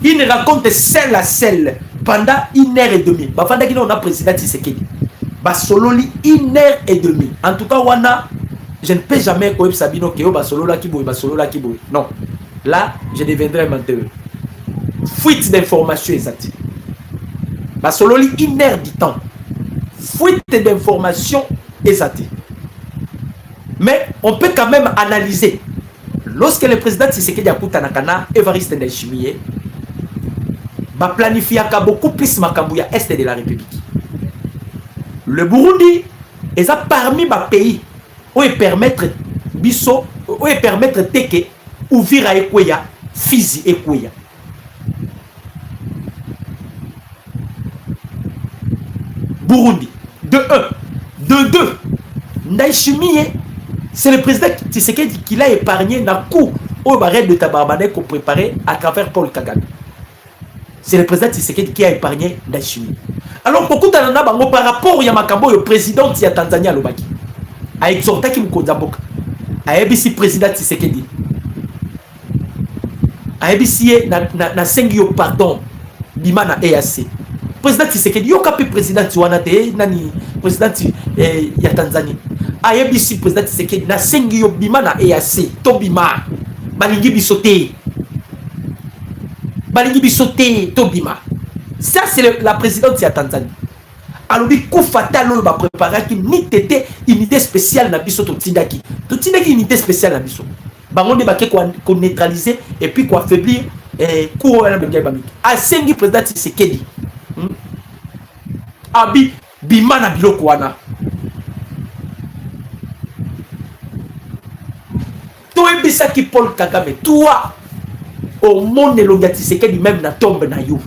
une raconte celle à celle pendant 1h30. Bafanda qui on a président Tshisekedi. Basololi 1h30. En tout cas, wana, je ne peux jamais koyeb Sabino Keo Basolola Kiboy, Basolola Kiboy. Non. Là, je deviendrai menteur. Fuite d'informations exacte. Basololi 1h du temps. Fuite d'informations exacte. Mais on peut quand même analyser. Lorsque le président Tshisekedi a kuta nakana Evariste Ndayishimiye, ba planifié beaucoup plus makambu ya est de la République. Le Burundi est parmi les pays où il permettre biso, où il permettre teke ouvrir Ekweya, Fizi Ekweya. Burundi. De 1. De 2. Ndayishimiye, c'est le président Tshisekedi qui l'a épargné dans le coup au barrette de Tabarbane qu'on préparait à travers Paul Kagame. C'est le président Tshisekedi qui a épargné Ndayishimiye. Alors, beaucoup d'anana bango par rapport au Yamakambo, le président de Tanzanie à Lobaki, a exhorté Kim Konzamboka, a ABC président Tshisekedi, a ABC na sengio pardon, Bimana EAC. Président Tshisekedi, yo kapi président Tiwanate, nani président ya Tanzanie. A ABC président Tshisekedi, na sengio Bimana EAC, Tobima, balingi bisote. Balingi bisote, Tobima. Ça, c'est la présidente de la Tanzanie. Alors, il faut préparer une unité spéciale dans biso Totindaki. Totindaki unité spéciale dans biso. Bango de baké qu'on neutraliser et puis qu'on affaiblir cours na benga bamiki. A sengi président Tshisekedi. Abi bimana biloko wana. Toi bisaki Paul Kagame, toi au monde longa Tshisekedi même na tombe na yo.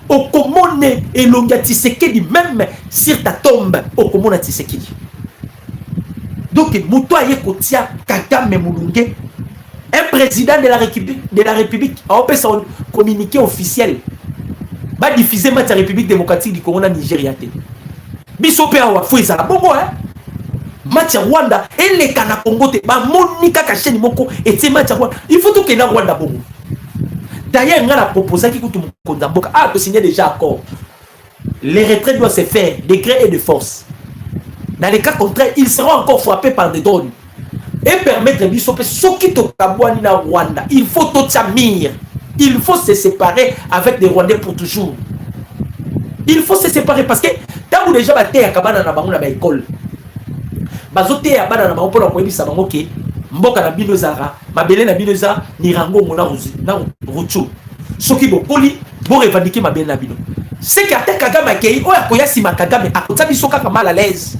Au commune et longa Tshisekedi même sur ta tombe au commune Tshisekedi. Donc muto aye kotia Kagame Mulunge, un président de la République on peut son communiqué officiel va diffuser match la République démocratique du Congo na Nigeria te. Biso pe awa foueza la bongo hein. Match Rwanda et les Kana Congo te ba monika ka chaîne moko et c'est match Rwanda. Il faut tout que na Rwanda bongo. D'ailleurs, on a proposé qu'il a signé déjà accord. Les retraits doivent se faire de gré et de force. Dans les cas contraires, ils seront encore frappés par des drones. Et permettre de ceux qui sont à Rwanda, il faut tout s'amir. Il faut se séparer avec des Rwandais pour toujours. Il faut se séparer parce que tant que les gens battent à Kabana na école, bazote à Kabana na pour la police à Bangoke. Mboka na bino zara mabele na bino za ni rango mona ruchu soki bokoli bo revendiquer mabele na bino c'est que ate Kagame akei o akoya sima Kagame akota biso kaka mal à l'aise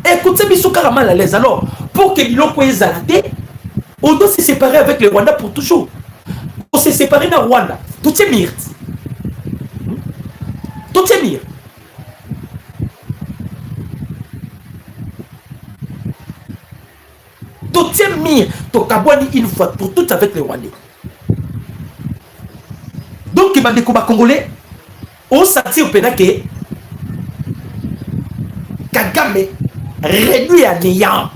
écoutez biso kaka mal à l'aise. Alors pour que biloko ezalate on doit se séparer avec le Rwanda pour toujours. On se séparer na Rwanda tout est mire tout est mire. Mire, une fois pour toutes avec les Rwandais. Donc, il m'a dit que les Congolais, on s'attire au pénaque. Kagame réduit à néant.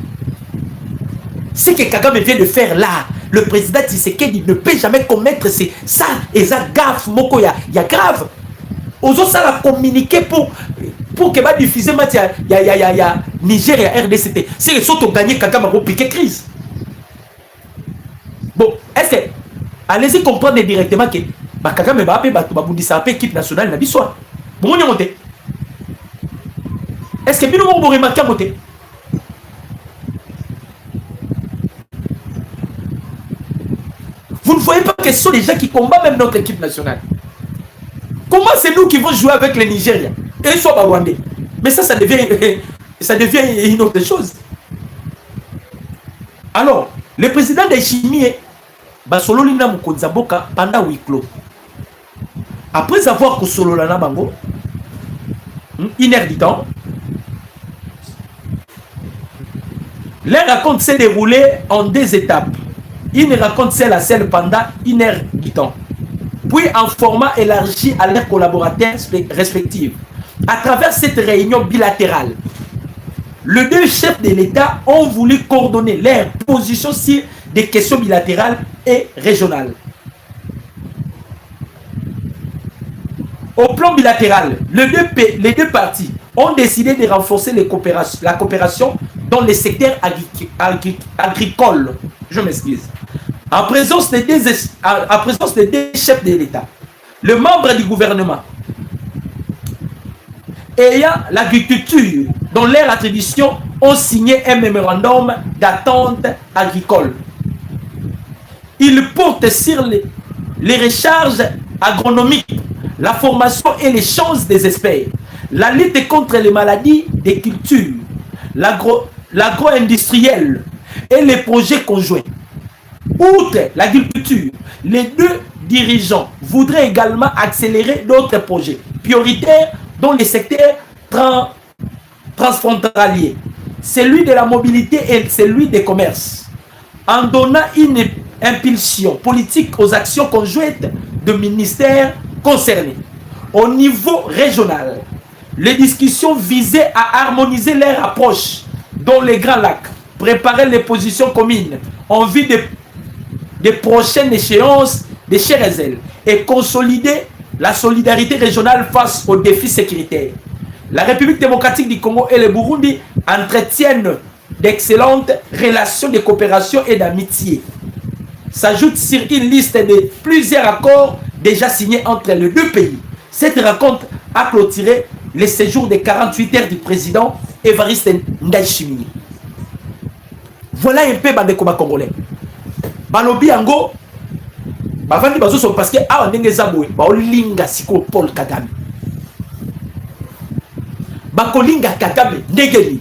Ce que Kagame vient de faire là, le président Tshisekedi ne peut jamais commettre ça et ça gaffe. Moko ya grave. Aux autres, ça l'a communiqué pour que va diffuser match ya Nigeria RDCT. C'est les autres ont gagné Kagame pour piquer crise. Bon, est-ce que allez-y comprendre directement que Kagame va appeler Babundisa équipe nationale na biso. Bon on y monter. Est-ce que bino mo remarquer monter? Vous ne voyez pas que ce sont les gens qui combattent même notre équipe nationale. Comment c'est nous qui vont jouer avec les Nigériens? Et ils sont Rwandais. Mais ça devient une autre chose. Alors, le président Ndayishimiye Basololi na Mukonzamboka pendant 8 clos. Après avoir Kosololana Bango, 1h du temps, les racontes s'est déroulée en 2 étapes. Une raconte celle à celle pendant 1h du temps. puis en format élargi à leurs collaborateurs respectifs. À travers cette réunion bilatérale, les deux chefs de l'État ont voulu coordonner leurs positions sur des questions bilatérales et régionales. Au plan bilatéral, les deux parties ont décidé de renforcer la coopération dans les secteurs agricoles. Je m'excuse. En présence des deux chefs de l'État, les membres du gouvernement ayant l'agriculture dans leur attribution ont signé un mémorandum d'attente agricole. Il porte sur les recharges agronomiques, la formation et les chances des espèces, la lutte contre les maladies des cultures, l'agro-industriel et les projets conjoints. Outre l'agriculture, les deux dirigeants voudraient également accélérer d'autres projets prioritaires dans les secteurs transfrontaliers, celui de la mobilité et celui des commerces, en donnant une impulsion politique aux actions conjointes de ministères concernés. Au niveau régional, les discussions visaient à harmoniser leur approche dans les Grands Lacs, préparer les positions communes en vue des prochaines échéances de Cherezel et consolider la solidarité régionale face aux défis sécuritaires. La République démocratique du Congo et le Burundi entretiennent d'excellentes relations de coopération et d'amitié. S'ajoute sur une liste de plusieurs accords déjà signés entre les deux pays. Cette rencontre a clôturé le séjour de 48 heures du président Évariste Ndayishimiye. Voilà un peu bandeko ba congolais. Balobi yango bavandi bazoso parce que awa ndenge zabwe baolinga siko Paul Kagame. Bakolinga Kagame ndegeli.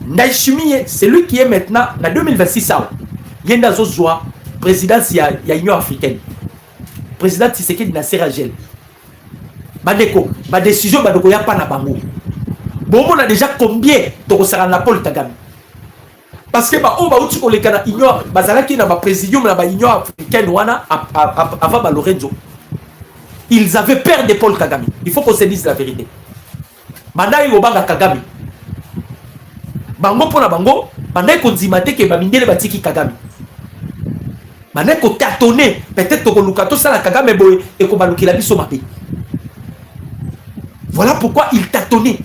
Ndayishimiye, c'est lui qui est maintenant en 2026 awa. Yenda zozwa présidence ya Union africaine. Président Tshisekedi na Seragel. Bandeko, ba décision bandeko ya pa na bango. Bon, on a déjà combien de sera na Paul Kagame? Parce que bah on va outil les Canada Union bazalaki na ba présidium na ba Union africaine wana avant ba Lorenzo. Ils avaient peur de Paul Kagame. Il faut qu'on se dise la vérité. Mandai obanga Kagame. Bango pona bango, mandai konzimate ke ba mindele batiki Kagame. Mandai ko tâtonner peut-être ko lukato sala Kagame boy et ko balukila biso mabe. Voilà pourquoi il tâtonnait.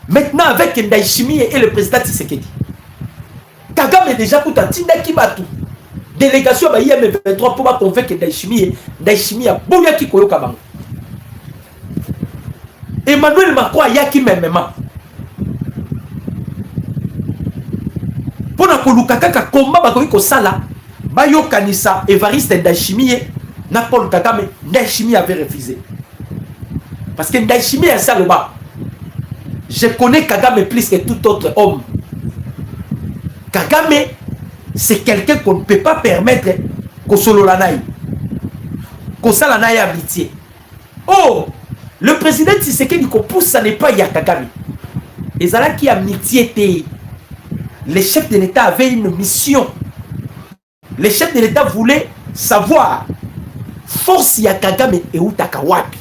Maintenant avec Ndayishimiye et le président Tshisekedi. Kagame est déjà tout à Tinda Kibatu. Délégation ba IM23 pour convaincre Ndayishimiye a boya ki koyo kabango. Emmanuel Macron a yaki même. Pour na koluka kaka combat ba ko sala ba yo kanisa Évariste Ndayishimiye na Paul Kagame. Ndayishimiye avait refusé. Parce que Ndayishimiye a ça le bas. Je connais Kagame plus que tout autre homme. Kagame, c'est quelqu'un qu'on ne peut pas permettre qu'on solo l'anaï. Qu'on s'en l'anaï amitié. Oh, le président Tshisekedi qu'on pousse, ça n'est pas ya Kagame. Et ça là qui amitié était. Les chefs de l'État avaient une mission. Les chefs de l'État voulaient savoir force ya Kagame et utaka wapi.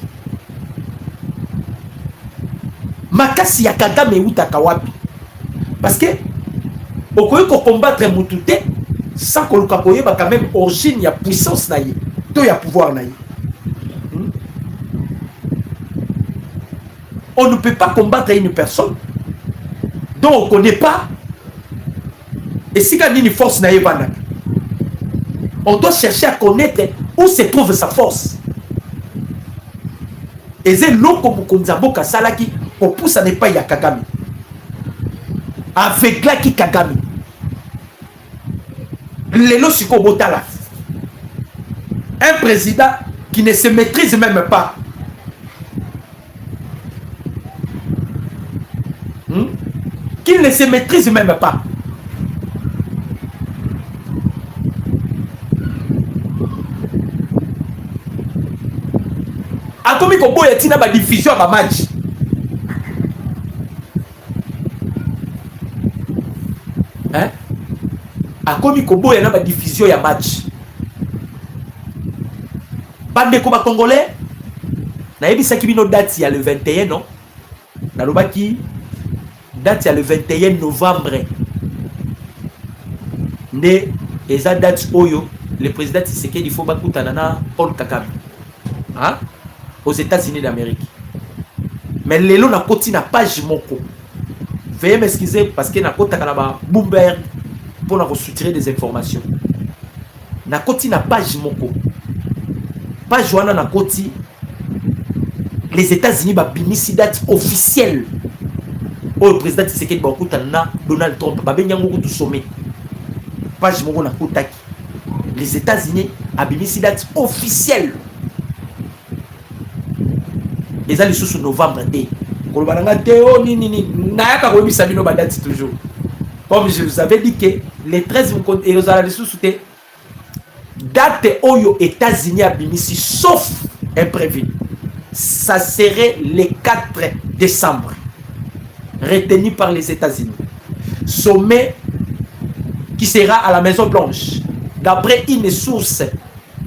Makasi ya Kagame et utaka wapi. Parce que on peut combattre Moutouté sans qu'on ait quand même origine, il y a puissance, il y a pouvoir. On ne peut pas combattre une personne dont on ne connaît pas. Et si on a une force, on doit chercher à connaître où se trouve sa force. Et c'est l'eau comme Konzabo Kassalaki, on pousse à ne pas y a Kagame. Avec la qui Kagame. Lelo Siko Botala. Un président qui ne se maîtrise même pas. Qui ne se maîtrise même pas. Akomi Kobo Yatina ba diffusion ba match. Hein? Akomi Kobo yana ba diffusion ya match. bandeko ba congolais nayebisaki bino date ya le 21 non nalobaki date ya le 21 novembre nde eza date oyo le président Tshisekedi faut bakutana na Paul Kagame hein? Aux États-Unis d'Amérique. Mais lelo na koti na page moko. Veuillez m'excuser parce que na kota kanaba Bloomberg pour na soutirer des informations. Na koti na page moko. Page wana na koti les États-Unis ba bimisi date officielle. Le président Tshisekedi ba kutana na Donald Trump ba benyango ko tout sommet. Page moko na kotaki. Les États-Unis a bimisi date officielle. Et ça, les sous novembre. Toujours. Comme je vous avais dit que les 13 et aux date aux États-Unis à Bimissi, sauf imprévu. Ça serait le 4 décembre. Retenu par les États-Unis. Sommet qui sera à la Maison Blanche. D'après une source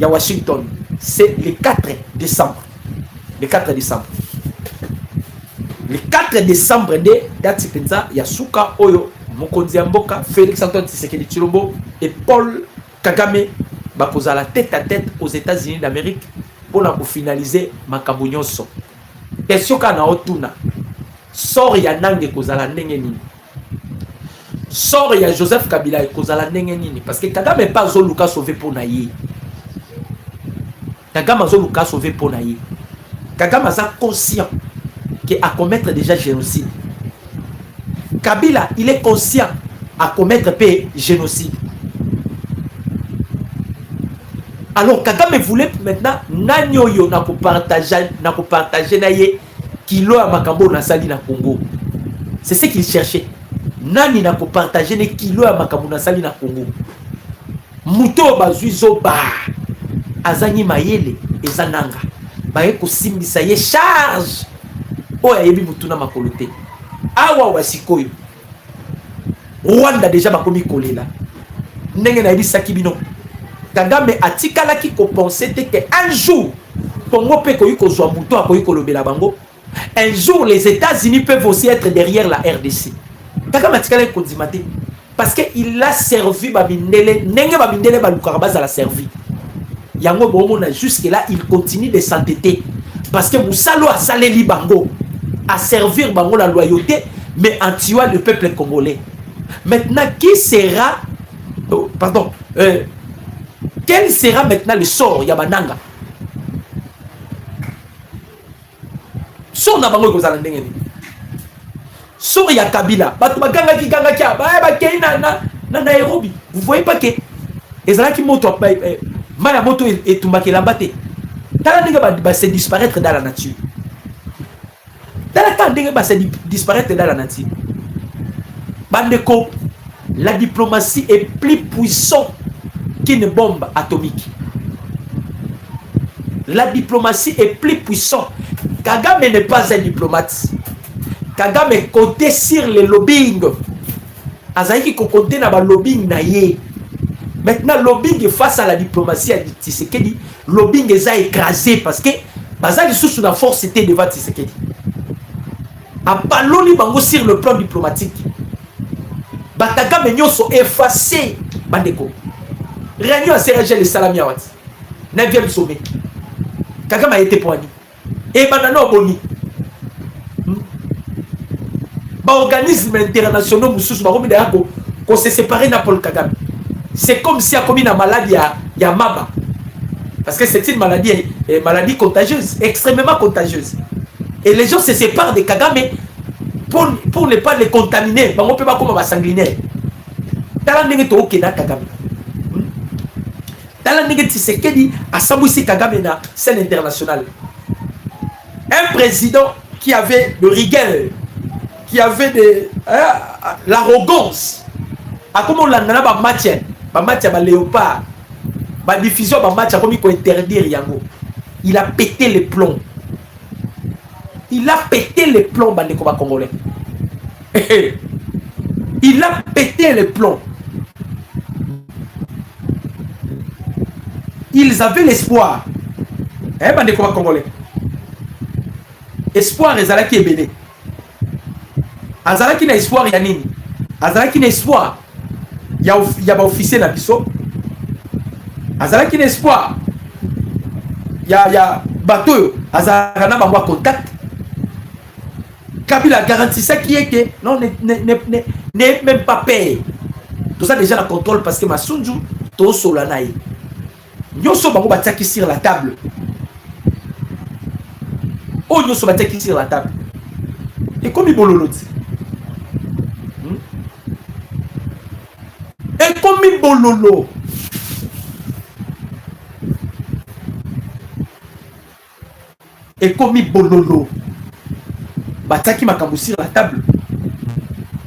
à Washington. C'est le 4 décembre. Le 4 décembre. Le 4 décembre de date penza Yasuka Oyo Mokonzi Mboka Félix Antoine Tshisekedi Tshilombo et Paul Kagame bakoza la tête à tête aux États-Unis d'Amérique pour finaliser makambo nyonso. Question kana otuna. Sort ya nange kozala ndenge nini. Sort ya Joseph Kabila kozala ndenge nini parce que Kagame pas zo luka sauvé pour naïe. Kagame zo luka sauvé pour naïe. Kagame est conscient qu'à commettre déjà génocide. Kabila, il est conscient à commettre génocide. Alors Kagame voulait maintenant nanyoyo na partager naye kilo à makambo na sali na Congo. C'est ce qu'il cherchait. Nani na partager ne kilo à makambo na sali na Congo. Muto bazuizo ba azanyi mayele ezananga. Ko simbisa ye charge oya yebi mutuna makolote awa wasikoyo Rwanda déjà bakomi kolela ndenge na yebisaki bino Kagame atikalaki ko penser que un jour Congo pe ko yiko zwa muto akoyi kolobela bango un jour les États-Unis peuvent aussi être derrière la RDC. Kagame atikalaki ko dimate parce que il a servi babindele ndenge babindele balukaka bazala servi. Yango bomona jusque là il continue de s'entêter parce que Moussalo a salé bango à servir bango la loyauté mais en tuant le peuple congolais. Maintenant qui sera quel sera maintenant le sort Yabananga? Sort na bango kozala ndenge ni. Sort ya Kabila batu baganga ki ba keina na Nairobi. Vous voyez pas que ezalaki moto Maya moto et Tumbake Lambate. Tala ndenge va se disparaître dans la nature. Tala ndenge va se disparaître dans la nature. Bandeko, la diplomatie est plus puissante qu'une bombe atomique. La diplomatie est plus puissante. Kagame n'est pas un diplomate. Kagame comptait sur le lobbying. Azaïki comptait na ba lobbying na ye. Maintenant, lobbying face à la diplomatie à Tshisekedi, lobbying est écrasé parce que Bazali sous la force était devant Tshisekedi. A Paloli bango sur le plan diplomatique. Batagame nyonso effacé bandeko. Réunion à Sergel et Salami Awat. 9e sommet. Kagame a été poigné. Et banano boni. Organismes internationaux moussous baromi de qu'on s'est séparé de Paul Kagame. C'est comme si il y a comme une maladie il y a Mama. Parce que c'est une maladie contagieuse, extrêmement contagieuse. Et les gens se séparent de Kagame pour ne pas les contaminer. On ne peut pas comme un sanguinaire. Tala ndenge to okenda Kagame. Tala ndenge Tshisekedi a sambouissé Kagame na scène internationale. Un président qui avait de rigueur, qui avait de l'arrogance. A comment on l'a ba match ba léopard, ba diffusion ba match comme il faut interdire yango. Il a pété les plombs. Il a pété les plombs bandeko ba congolais. Il a pété les plombs. Ils avaient l'espoir Eh ben de congolais. Espoir ezalaki ebele. Azalaki na espoir ya nini? Azalaki na espoir ya ba officier na biso. Azalaki na espoir ya bateau azalaka na bango contact. Kabila garantissait qui est que non n'est même pas payé. Tout ça déjà la contrôle parce que Masunju to solanaï. Nyoso bango batiaki sur la table. Oh nyoso batiaki sur la table. Et comme Bololo dit. Et comme Bololo. Et comme Bololo. Bataki makambo sur la table.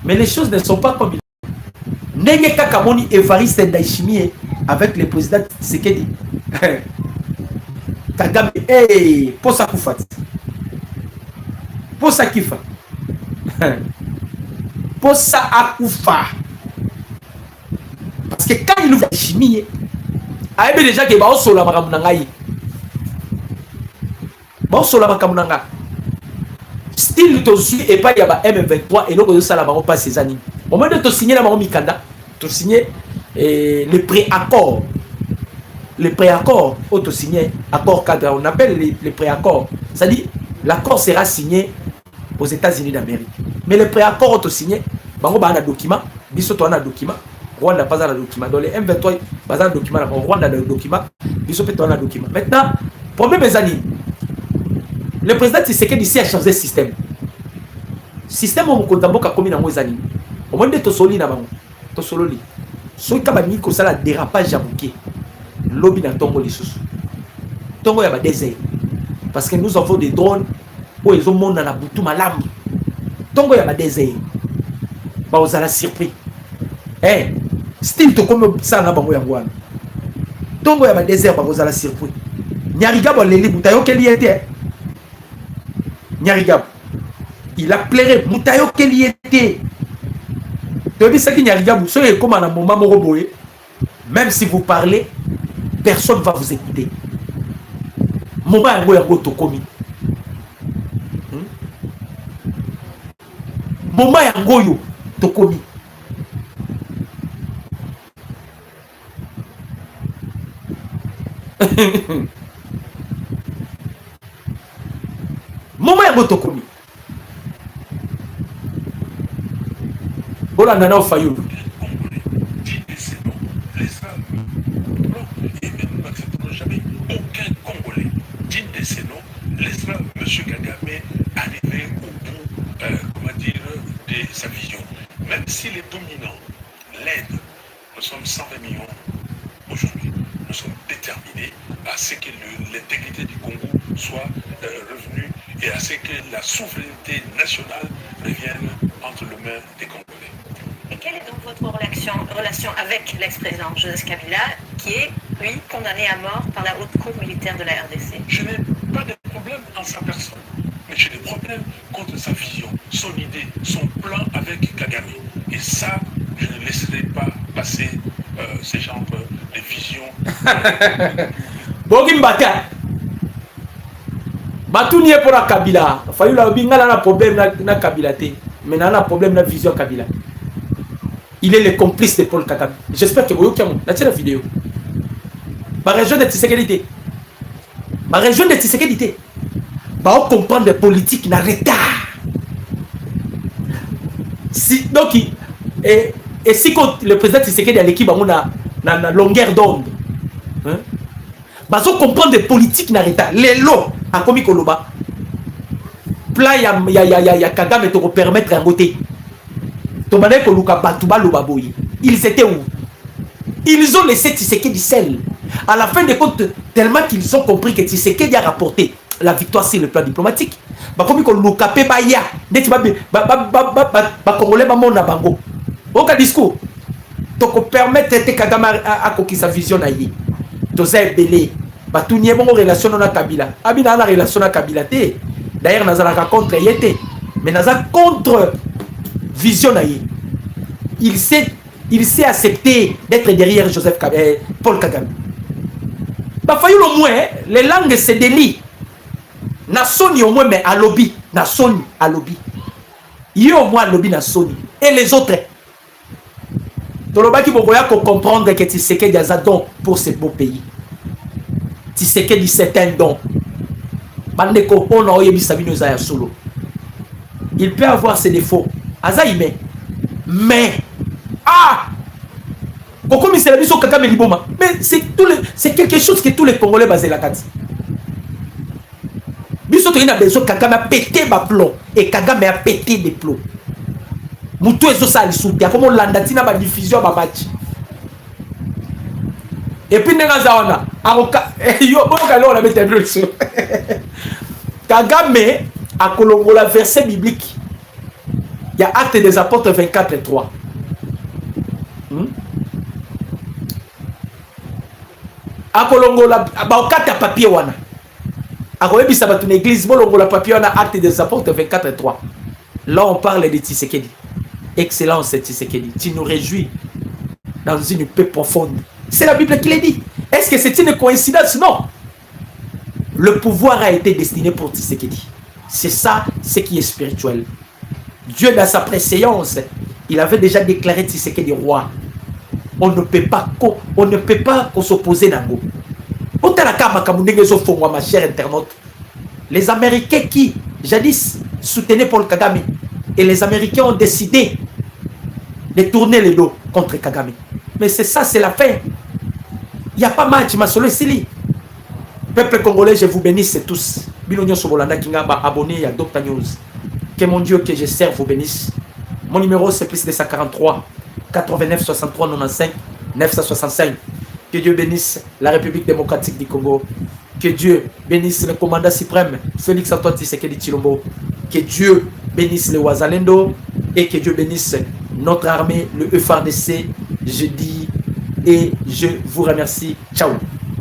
Mais les choses ne sont pas comme il. Nenge Kakamoni Evariste Ndayishimiye avec le président Tshisekedi. Kagame, hey, posa kufat. Posa kifa. Posa akufa. Parce que quand il ouvre Ndayishimiye, a aimé déjà que ba osola makambo na ngai. Ba osola makambo na ngai. Style to suis et pas y a ba M23 et donc ça la bango pas ces années. Au moment de te signer la bango mikanda, te signer le préaccord. Le préaccord, ou te signer accord cadre, on appelle les préaccords. C'est-à-dire l'accord sera signé aux États-Unis d'Amérique. Mais le préaccord te signé, bango ba na document, biso to na document, Rwanda pas na document. Dans les M23 pas na document, Rwanda na document, biso pe to na document. Maintenant, problème mes amis. Le président Tshisekedi ici a changé le système. Système où on a commis dans les années. Au moins de Tosoli na bango. Tosololi. Soy kabani ko sala dérapage à bouquet. Lobby na tongo les sous. Tongo ya ba désert. Parce que nous avons des drones où ils ont monde dans la boutou malam. Tongo ya ba désert. Ba osala surpris. Eh, style to comme ça na bango ya ngwana. Tongo ya ba désert ba osala surpris. Nyariga bo leli butayo keli était. Nyarigab, il a pleuré. Moutayo quel y était. Tu dis ça qui Nyarigab, soyez comme un moment moroboé. Même si vous parlez, personne ne va vous écouter. Moment yango yango tokomi. Moment yango yo tokomi. Moment yango tokomi. Voilà nana Fayou. Les femmes et nous n'accepterons jamais aucun Congolais digne de ces noms. Laissera M. Kagame arriver au bout, comment dire, de sa vision. Même si les dominants l'aident, nous sommes 120 millions aujourd'hui. Nous sommes déterminés à ce que l'intégrité du Congo soit revenue et à ce que la souveraineté nationale revienne entre les mains des Congolais. Et quelle est donc votre relation avec l'ex-président Joseph Kabila, qui est, lui, condamné à mort par la haute cour militaire de la RDC? Je n'ai pas de problème en sa personne, mais j'ai des problèmes contre sa vision, son idée, son plan avec Kagame. Et ça, je ne laisserai pas passer ce genre de vision. Bogimbata. Batounie pour la Kabila. Fallu la bingala na problème na Kabila té. Mais na problème na vision Kabila. Il est le complice de Paul Kagame. J'espère que vous avez la vidéo. Ma région de Tshisekedi. Ma région de Tshisekedi. Bah on comprend des politiques na retard. Si donc et si quand le président Tshisekedi a l'équipe on a na longueur d'onde. Hein? Bah on comprend des politiques na retard. Les lots a commis Koloba. Pla ya Kagame te permettre un côté. Ils étaient où? Ils ont laissé Tshisekedi seul. À la fin de compte, tellement qu'ils ont compris que Tshisekedi a rapporté la victoire sur le plan diplomatique. Comme ils ont capé Baya, Congolais na bango. Aucun discours. Donc permettre que Kagame a conquis sa vision aïe. Toza belé. Tout n'y a pas relation avec Kabila. Abina la relation avec Kabila. D'ailleurs, nous avons contre Yete. Mais nous avons contre vision. Il s'est accepté d'être derrière Paul Kagame. Bafayu au moins, les langues se délient. Na soni au moins, mais à lobby. Na soni à lobby. Yo au moins à lobby na soni. Et les autres. Toloba qui bokoya ko comprendre que Tshisekedi a don pour ce beau pays. Tshisekedi c'est un don. Bandeko on a oyebi sabino za ya solo. Il peut avoir ses défauts. Azaïme. Mais Koko misela biso Kagame liboma. Mais c'est quelque chose que tous les Congolais basés la kati. Biso to ina besoin Kagame a pété ba plomb et Kagame a pété des plombs. Mutu ezo sali soutia comme landatina ba diffusion ba match. Et puis nenga zaona aroka yo boka lo la mettre le sur. Kagame a kolongola verset biblique. Il y a Actes des Apôtres 24:3. Akolongola baokata papier wana. Akoyebisa batu na église bolongola papier wana Actes des Apôtres 24:3. Là on parle de Tshisekedi. Excellence Tshisekedi. Tu nous réjouis dans une paix profonde. C'est la Bible qui l'a dit. Est-ce que c'est une coïncidence? Non. Le pouvoir a été destiné pour Tshisekedi. C'est ça, ce qui est spirituel. Dieu, dans sa préséance, il avait déjà déclaré Tshisekedi roi. On ne peut pas s'opposer à nous. Ma chère internaute, les Américains qui, jadis, soutenaient Paul Kagame, et les Américains ont décidé de tourner le dos contre Kagame. Mais c'est ça, c'est la fin. Il n'y a pas match, ma solo ici. Peuple congolais, je vous bénisse tous. Bilonio Sobolanda Kinga, abonné à Dr News. Que mon Dieu que je sers vous bénisse. Mon numéro c'est plus 243 89 63 95 965. Que Dieu bénisse la République démocratique du Congo. Que Dieu bénisse le commandant suprême Félix Antoine Tshisekedi Tshilombo. Que Dieu bénisse le Ouazalendo et que Dieu bénisse notre armée, le FARDC. Je dis et je vous remercie. Ciao.